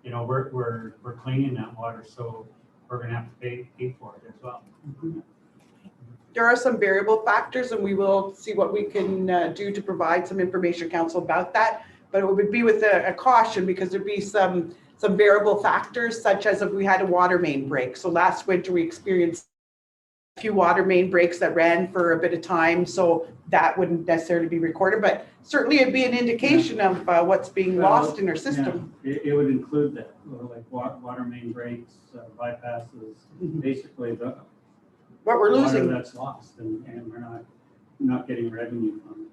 you know, we're cleaning that water, so we're gonna have to pay for it as well. There are some variable factors, and we will see what we can do to provide some information, council, about that. But it would be with a caution, because there'd be some variable factors, such as if we had a water main break. So last winter, we experienced a few water main breaks that ran for a bit of time, so that wouldn't necessarily be recorded, but certainly it'd be an indication of what's being lost in our system. Yeah, it would include that, like water main breaks, bypasses, Mhm. basically the What we're water losing. that's lost, and we're not getting revenue from it.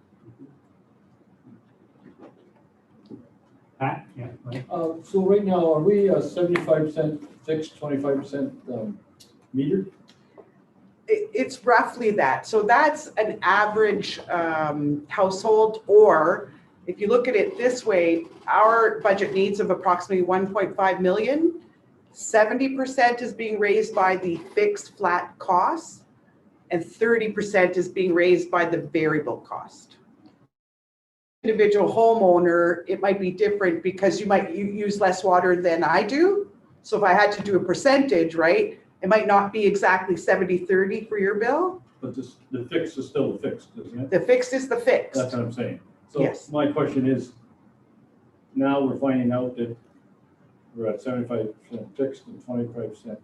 Pat? Yeah. go ahead. So right now, are we 75% fixed, 25% metered? It's roughly that. So that's an average household, or if you look at it this way, our budget needs of approximately 1.5 million, 70% is being raised by the fixed flat costs, and 30% is being raised by the variable cost. Individual homeowner, it might be different because you might use less water than I do. So if I had to do a percentage, right, it might not be exactly 70-30 for your bill. But the fixed is still the fixed, isn't it? The fixed is the fixed. That's what I'm saying. So Yes. my question is, now we're finding out that we're at 75% fixed and 25%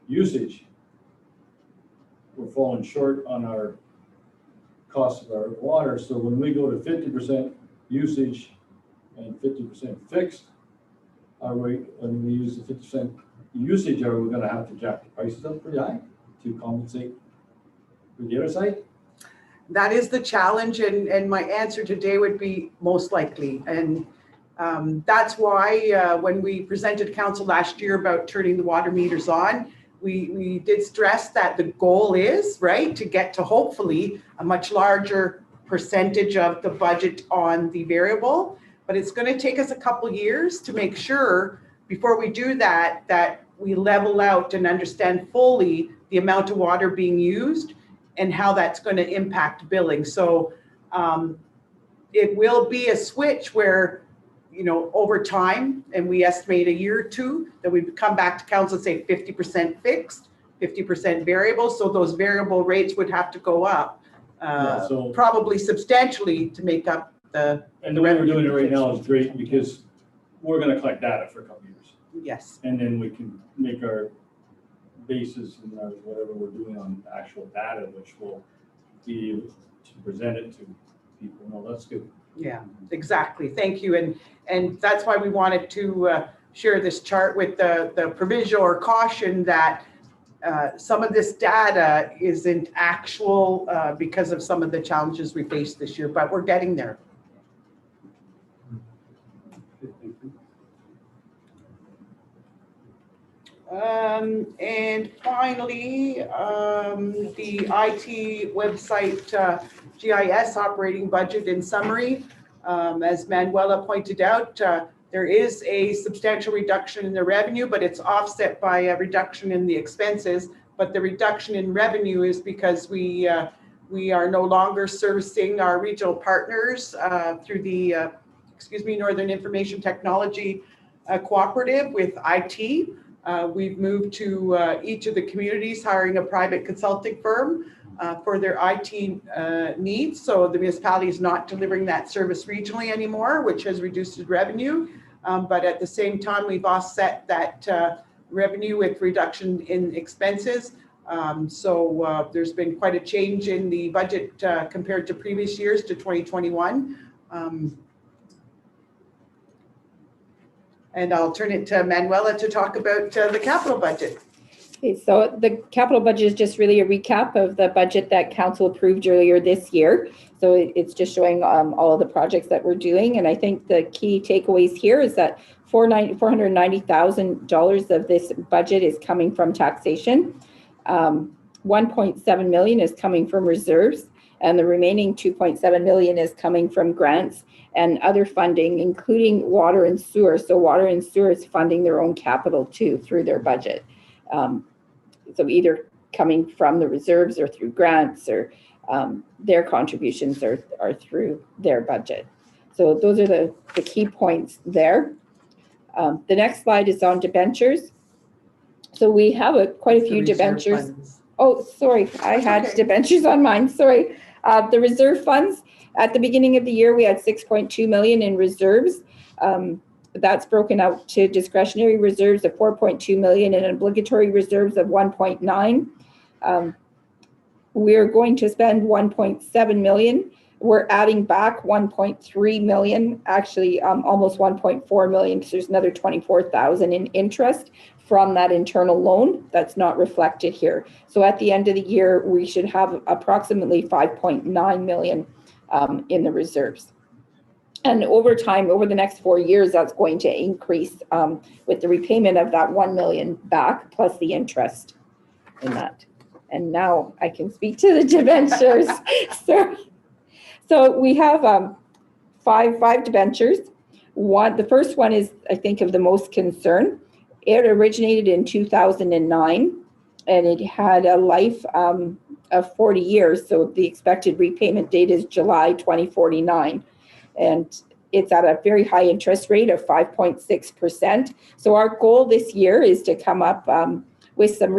usage. We're falling short on our cost of our water. So when we go to 50% usage and 50% fixed, when we use the 50% usage, are we gonna have to jack the prices up pretty high to compensate for the other side? That is the challenge, and my answer today would be most likely. And that's why when we presented council last year about turning the water meters on, we did stress that the goal is, right, to get to hopefully a much larger percentage of the budget on the variable. But it's going to take us a couple years to make sure before we do that, that we level out and understand fully the amount of water being used and how that's going to impact billing. So it will be a switch where, you know, over time, and we estimate a year or two, that we come back to council and say 50% fixed, 50% variable. So those variable rates would have to go up So probably substantially to make up the. and the way we're doing it right now is great because we're gonna collect data for a couple years. Yes. And then we can make our basis and our whatever we're doing on actual data, which will be able to present it to people. No, that's good. Yeah, exactly. Thank you. And that's why we wanted to share this chart with the proviso or caution that some of this data isn't actual because of some of the challenges we faced this year, but we're getting there. And finally, the IT website GIS operating budget in summary. As Manuela pointed out, there is a substantial reduction in the revenue, but it's offset by a reduction in the expenses. But the reduction in revenue is because we are no longer servicing our regional partners through the, Northern Information Technology Cooperative with IT. We've moved to each of the communities hiring a private consulting firm for their IT needs. So the municipality is not delivering that service regionally anymore, which has reduced revenue. But at the same time, we've offset that revenue with reduction in expenses. So there's been quite a change in the budget compared to previous years to 2021. And I'll turn it to Manuela to talk about the capital budget. Okay, so the capital budget is just really a recap of the budget that council approved earlier this year. So it's just showing all of the projects that we're doing. And I think the key takeaways here is that $490,000 of this budget is coming from taxation. 1.7 million is coming from reserves, and the remaining 2.7 million is coming from grants and other funding, including water and sewer. So water and sewer is funding their own capital too through their budget. So either coming from the reserves or through grants or their contributions are through their budget. So those are the key points there. The next slide is on debentures. So we have quite a few debentures. Oh, sorry, I had okay. debentures on mine, sorry. The reserve funds, at the beginning of the year, we had 6.2 million in reserves. That's broken out to discretionary reserves of 4.2 million and obligatory reserves of 1.9. We're going to spend 1.7 million. We're adding back 1.3 million, actually almost 1.4 million, because there's another 24,000 in interest from that internal loan that's not reflected here. So at the end of the year, we should have approximately 5.9 million in the reserves. And over time, over the next 4 years, that's going to increase with the repayment of that 1 million back plus the interest in that. And now I can speak to the debentures. So we have five debentures. The first one is, I think, of the most concern. It originated in 2009, and it had a life of 40 years. So the expected repayment date is July 2049. And it's at a very high interest rate of 5.6%. So our goal this year is to come up with some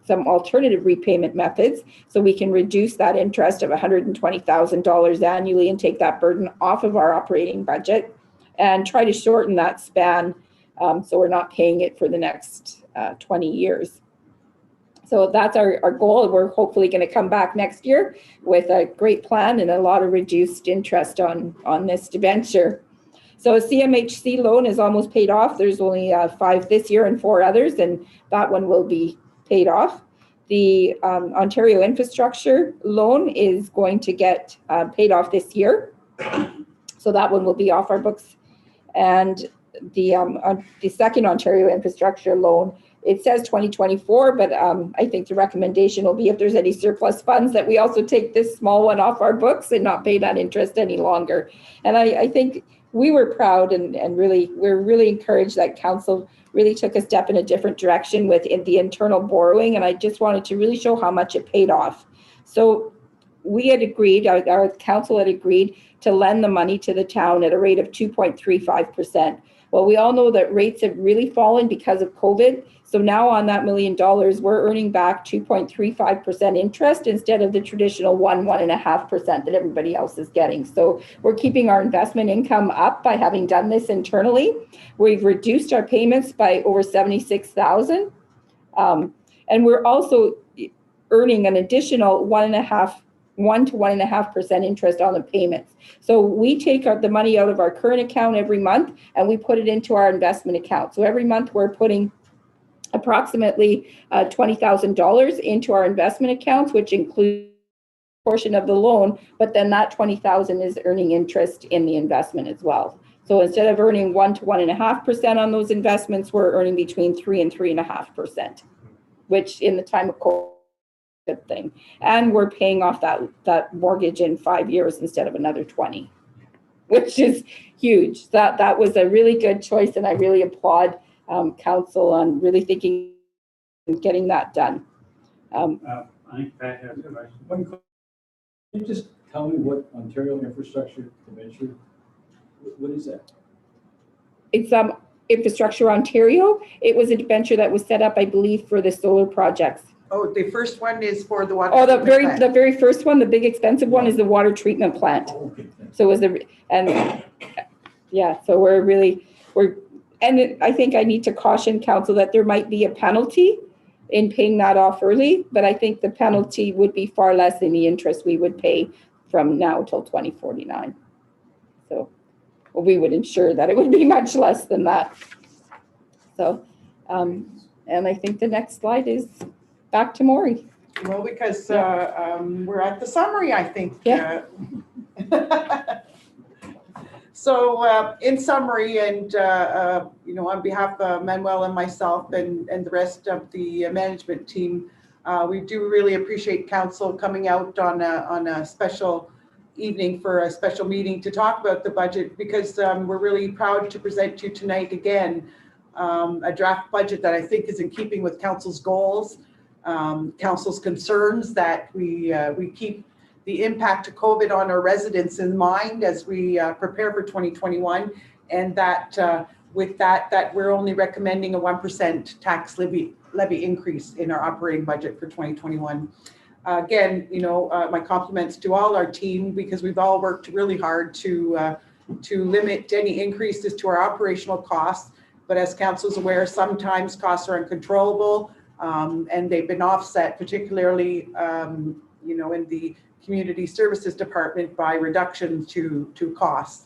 some alternative repayment methods, so we can reduce that interest of $120,000 annually and take that burden off of our operating budget, and try to shorten that span so we're not paying it for the next 20 years. So that's our goal. We're hopefully going to come back next year with a great plan and a lot of reduced interest on this debenture. So a CMHC loan is almost paid off. There's only 5 this year and 4 others, and that one will be paid off. The Ontario infrastructure loan is going to get paid off this year. So that one will be off our books. And the second Ontario infrastructure loan, it says 2024, but I think the recommendation will be, if there's any surplus funds, that we also take this small one off our books and not pay that interest any longer. And I think we were proud and we're really encouraged that council really took a step in a different direction with the internal borrowing. And I just wanted to really show how much it paid off. So we had agreed, our council had agreed to lend the money to the town at a rate of 2.35%. Well, we all know that rates have really fallen because of COVID. So now on that $1 million, we're earning back 2.35% interest instead of the traditional 1.5% that everybody else is getting. So we're keeping our investment income up by having done this internally. We've reduced our payments by over 76,000. And we're also earning an additional 1 to 1.5% interest on the payments. So we take the money out of our current account every month and we put it into our investment account. So every month we're putting approximately $20,000 into our investment accounts, which includes a portion of the loan, but then that $20,000 is earning interest in the investment as well. So instead of earning 1 to 1.5% on those investments, we're earning between 3 and 3.5%, which in the time of COVID, good thing. And we're paying off that mortgage in 5 years instead of another 20, which is huge. That was a really good choice, and I really applaud council on really thinking and getting that done. I think Pat has a question. Can you just tell me what Ontario infrastructure debenture, what is that? It's Infrastructure Ontario. It was a debenture that was set up, I believe, for the solar projects. Oh, the first one is for the water. Oh, the very first one, the big expensive one, is the water treatment plant. Oh, okay. So it was yeah, so and I think I need to caution council that there might be a penalty in paying that off early, but I think the penalty would be far less than the interest we would pay from now till 2049. So we would ensure that it would be much less than that. So, and I think the next slide is back to Maury. Well, because we're at the summary, I think. Yeah. So in summary, and on behalf of Manuel and myself and the rest of the management team, we do really appreciate council coming out on a special evening for a special meeting to talk about the budget, because we're really proud to present to you tonight again a draft budget that I think is in keeping with council's goals. council's concerns that we keep the impact of COVID on our residents in mind as we prepare for 2021, and that with that we're only recommending a 1% tax levy increase in our operating budget for 2021. Again, my compliments to all our team, because we've all worked really hard to limit any increases to our operational costs. But as council is aware, sometimes costs are uncontrollable, and they've been offset, particularly in the community services department, by reduction to costs.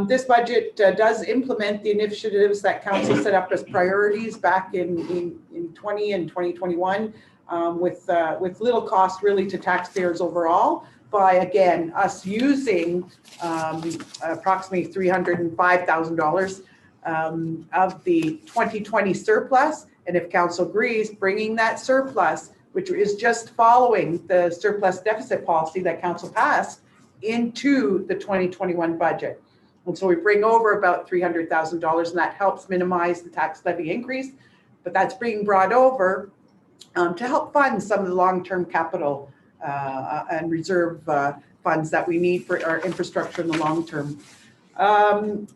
This budget does implement the initiatives that council set up as priorities back in 20 and 2021, with little cost really to taxpayers overall, by again us using approximately $305,000 of the 2020 surplus, and if council agrees, bringing that surplus, which is just following the surplus deficit policy that council passed, into the 2021 budget. And so we bring over about $300,000, and that helps minimize the tax levy increase, but that's being brought over to help fund some of the long-term capital and reserve funds that we need for our infrastructure in the long term.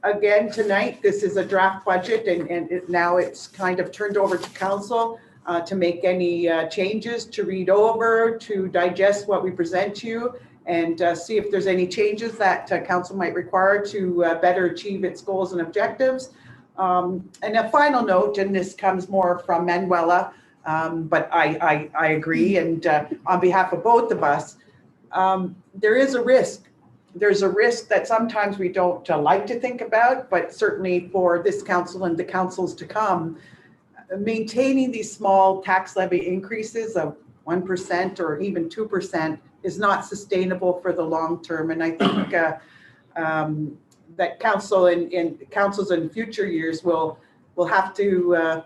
Again, tonight, this is a draft budget, and now it's kind of turned over to council to make any changes, to read over, to digest what we present to you, and see if there's any changes that council might require to better achieve its goals and objectives. And a final note, and this comes more from Manuela, but I agree, and on behalf of both of us, there is a risk. There's a risk that sometimes we don't like to think about, but certainly for this council and the councils to come, maintaining these small tax levy increases of 1% or even 2% is not sustainable for the long term. And I think that council and councils in future years will have to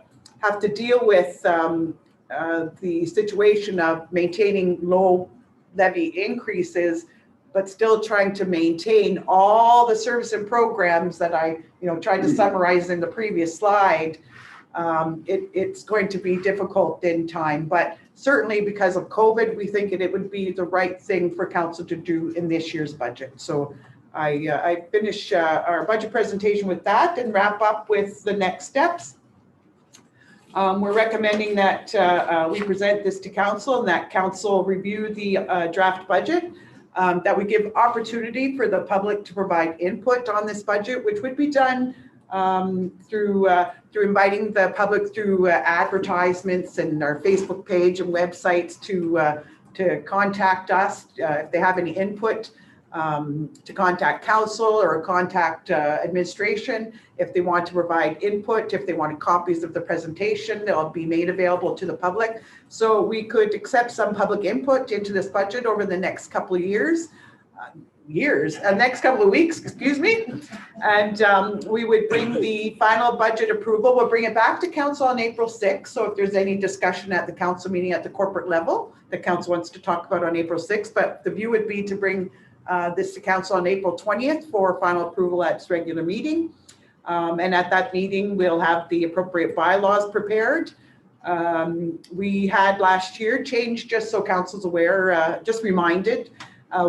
deal with the situation of maintaining low levy increases, but still trying to maintain all the service and programs that I tried to summarize in the previous slide. It's going to be difficult in time, but certainly because of COVID, we think it would be the right thing for council to do in this year's budget. So I finish our budget presentation with that and wrap up with the next steps. We're recommending that we present this to council, and that council review the draft budget, that we give opportunity for the public to provide input on this budget, which would be done through inviting the public through advertisements and our Facebook page and websites to contact us if they have any input, to contact council or contact administration if they want to provide input, if they want copies of the presentation, they'll be made available to the public. So we could accept some public input into this budget over the next couple of next couple of weeks, excuse me. And we would bring the final budget approval. We'll bring it back to council on April 6th. So if there's any discussion at the council meeting at the corporate level that council wants to talk about on April 6th, but the view would be to bring this to council on April 20th for final approval at its regular meeting. And at that meeting, we'll have the appropriate bylaws prepared. We had last year changed, just so council's aware, just reminded,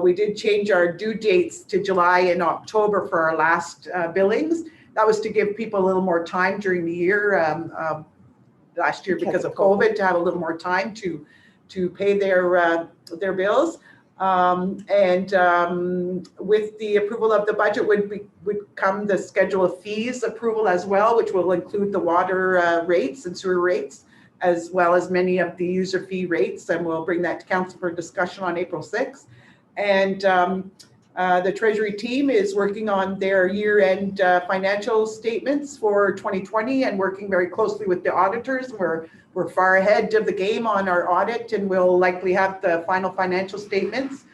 we did change our due dates to July and October for our last billings. That was to give people a little more time during the year, last year because of COVID, to have a little more time to pay their bills. With the approval of the budget would come the schedule of fees approval as well, which will include the water rates and sewer rates, as well as many of the user fee rates. And we'll bring that to council for discussion on April 6th. And the Treasury team is working on their year-end financial statements for 2020 and working very closely with the auditors. We're far ahead of the game on our audit, and we'll likely have the final financial statements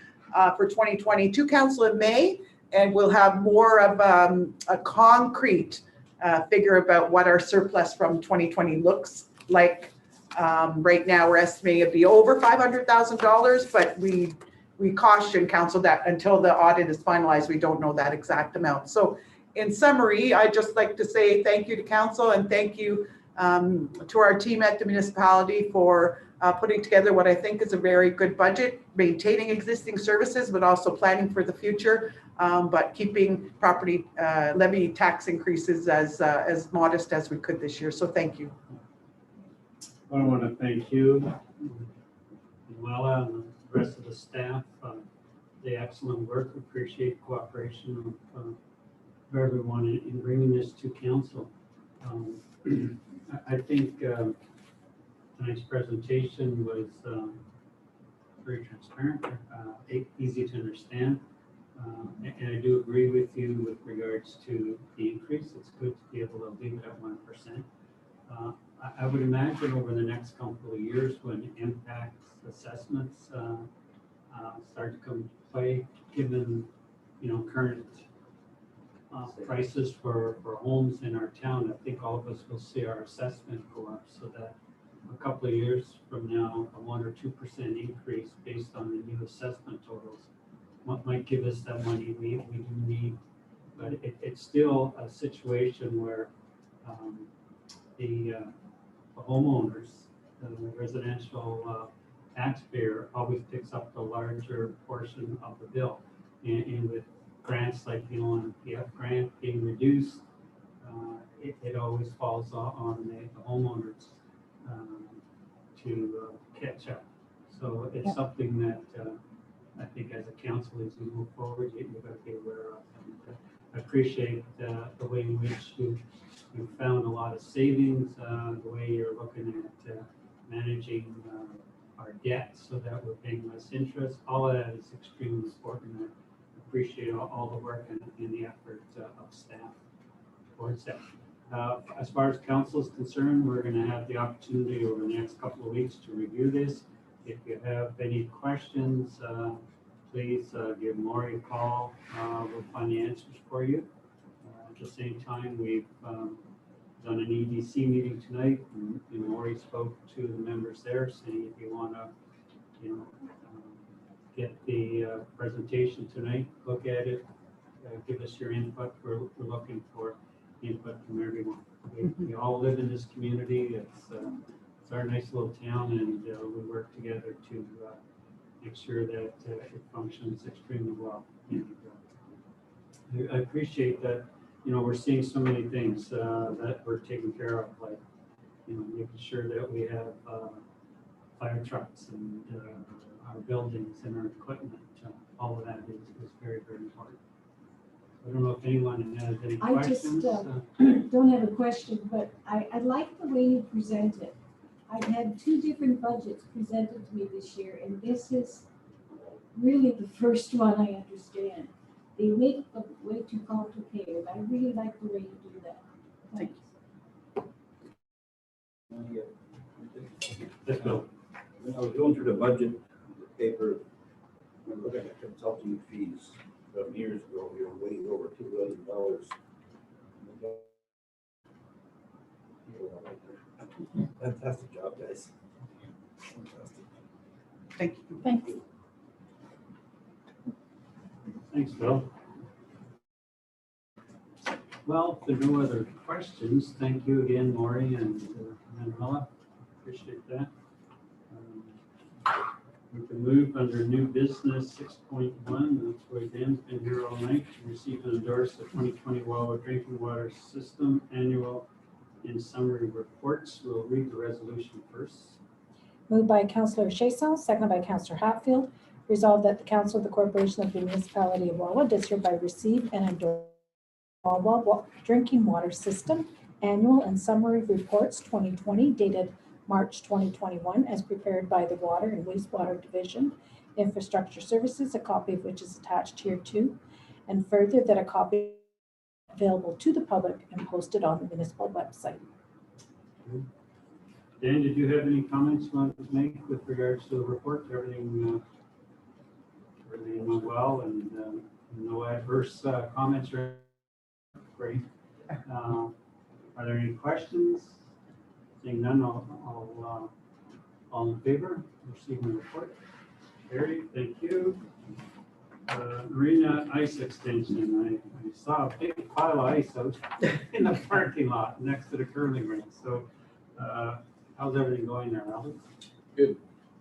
for 2022 council in May, and we'll have more of a concrete figure about what our surplus from 2020 looks like. Right now, we're estimating it'd be over $500,000, but we caution council that until the audit is finalized, we don't know that exact amount. So in summary, I'd just like to say thank you to council and thank you to our team at the municipality for putting together what I think is a very good budget, maintaining existing services, but also planning for the future, but keeping property levy tax increases as modest as we could this year. So thank you. I want to thank you, Luella, and the rest of the staff. The excellent work. Appreciate cooperation of everyone in bringing this to council. I think tonight's presentation was very transparent, easy to understand. And I do agree with you with regards to the increase. It's good to be able to leave it at 1%. I would imagine over the next couple of years when impact assessments start to come to play, given current prices for homes in our town, I think all of us will see our assessment go up, so that a couple of years from now, a 1 or 2% increase based on the new assessment totals might give us that money we do need. But it's still a situation where the homeowners, the residential taxpayer always picks up the larger portion of the bill. And with grants like the ONPF grant being reduced, it always falls on the homeowners to catch up. So it's something that I think as a council, as we move forward, you've got to be aware of. And I appreciate the way in which you found a lot of savings, the way you're looking at managing our debt so that we're paying less interest. All of that is extremely important. I appreciate all the work and the effort of staff towards that. As far as council is concerned, we're going to have the opportunity over the next couple of weeks to review this. If you have any questions, please give Maury a call. We'll find the answers for you. At the same time, we've done an EDC meeting tonight, and Maury spoke to the members there, saying if you want to, get the presentation tonight, look at it, give us your input. We're looking for input from everyone. We all live in this community. It's our nice little town, and we work together to make sure that it functions extremely well. And, I appreciate that. We're seeing so many things that we're taking care of, like making sure that we have fire trucks and our buildings and our equipment. All of that is very, very important. I don't know if anyone has any questions. I just don't have a question, but I like the way you present it. I've had 2 different budgets presented to me this year, and this is really the first one I understand. They make it way too complicated. I really like the way you do that. Thanks. Let's go. When I was going through the budget paper, I'm looking at consulting fees from years ago, we were way over $2 billion. Fantastic job, guys. Fantastic. Thank you. Thanks. Thanks, Bill. Well, if there are no other questions, thank you again, Maury and Manuela. Appreciate that. We can move under new business 6.1. That's where Dan's been here all night to receive and endorse the 2020 Wawa Drinking Water System Annual and Summary Reports. We'll read the resolution first. Moved by Councillor Chason, seconded by Councillor Hatfield. Resolved that the Council of the Corporation of the Municipality of Wawa does hereby receive and endorse Wawa Drinking Water System Annual and Summary Reports 2020 dated March 2021 as prepared by the Water and Wastewater Division, Infrastructure Services, a copy of which is attached here too, and further that a copy is available to the public and posted on the municipal website. Dan, did you have any comments you wanted to make with regards to the report? Everything went well, and no adverse comments or great. Are there any questions? Seeing none, all in favor, receiving the report. Carried, thank you. Marina ice extension. I saw a big pile of ice out in the parking lot next to the curling rink. So How's everything going there, Alex? Good.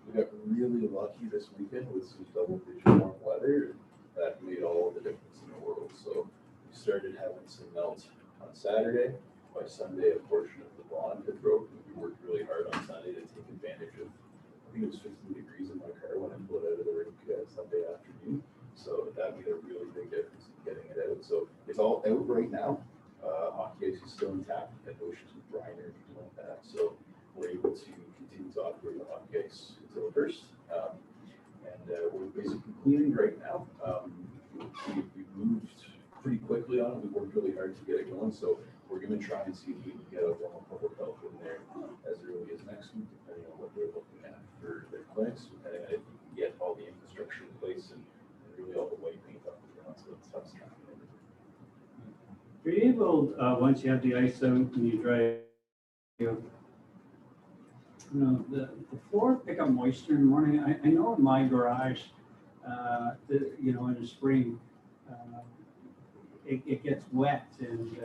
We got really lucky this weekend with some double-digit warm weather, and that made all the difference in the world. So we started having some melt on Saturday. By Sunday, a portion of the bond had broken. We worked really hard on Sunday to take advantage of, I think it was 15 degrees in my car when I pulled out of the rink Sunday afternoon. So that made a really big difference in getting it out. So it's all out right now. Hockey ice is still intact. We had no issues with brine or anything like that. So we're able to continue to operate the hockey ice until first. We're basically cleaning right now. We moved pretty quickly on it. We worked really hard to get it going. So we're going to try and see if we can get a public health in there as early as next week, depending on what they're looking at for their clinics, depending on if we can get all the infrastructure in place and really all the white paint up and down. So it's tough stuff. Are you able, once you have the ice out and you dry, the floor pick up moisture in the morning? I know in my garage, in the spring, it gets wet and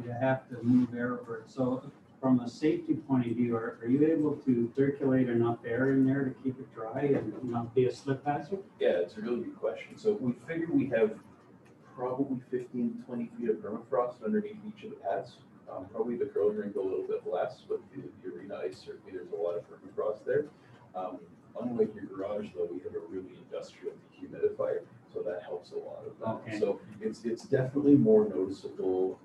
you have to move air over it. So from a safety point of view, are you able to circulate enough air in there to keep it dry and not be a slip hazard? Yeah, it's a really good question. So we figure we have probably 15 to 20 feet of permafrost underneath each of the pads. Probably the curling rink a little bit less, but the arena ice, certainly there's a lot of permafrost there. Unlike your garage though, we have a really industrial dehumidifier, so that helps a lot of that. Okay. So it's definitely more noticeable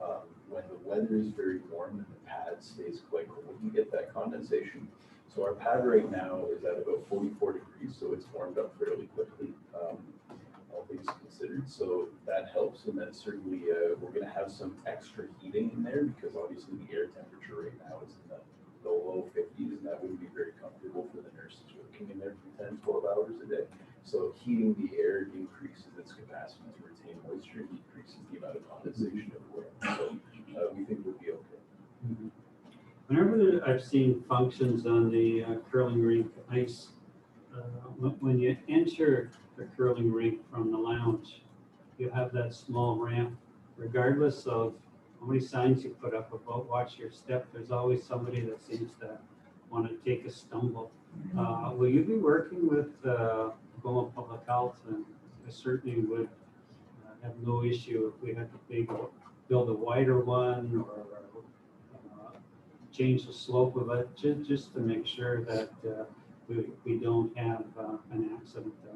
when the weather is very warm and the pad stays quite cold. You get that condensation. So our pad right now is at about 44 degrees, so it's warmed up fairly quickly. All things considered, so that helps. And then certainly we're going to have some extra heating in there because obviously the air temperature right now is in the low 50s, and that wouldn't be very comfortable for the nurses working in there for 10, 12 hours a day. So heating the air increases its capacity to retain moisture, decreases the amount of condensation everywhere. So we think we'll be okay. Mm-hmm. Whenever I've seen functions on the curling rink ice, when you enter the curling rink from the lounge, you have that small ramp. Regardless of how many signs you put up about watch your step, there's always somebody that seems to want to take a stumble. Will you be working with Goma Public Health? And I certainly would have no issue if we had to build a wider one or change the slope of it, just to make sure that we don't have an accident there.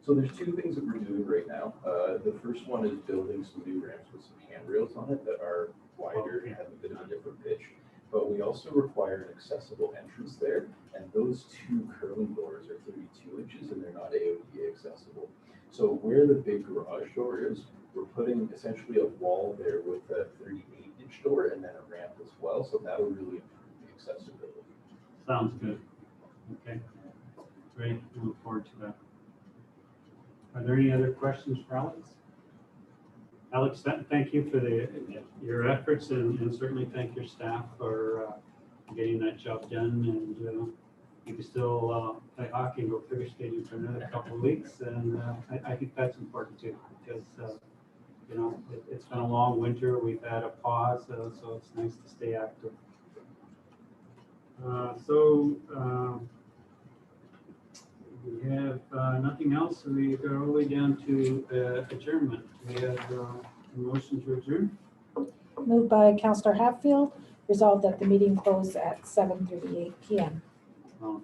So there's two things that we're doing right now. The first one is building some new ramps with some handrails on it that are wider and have a bit of a different pitch. But we also require an accessible entrance there, and those two curling doors are 32 inches and they're not AOD accessible. So where the big garage door is, we're putting essentially a wall there with a 38-inch door and then a ramp as well. So that will really improve the accessibility. Sounds good. Okay, great. I look forward to that. Are there any other questions for Alex? Alex, thank you for your efforts, and certainly thank your staff for getting that job done. And you can still play hockey and go figure skating for another couple of weeks, and I think that's important too, because it's been a long winter. We've had a pause, so it's nice to stay active. We have nothing else, so we go all the way down to adjournment. We have a motion to adjourn. Moved by Councillor Hatfield, resolved that the meeting close at 7:38 p.m.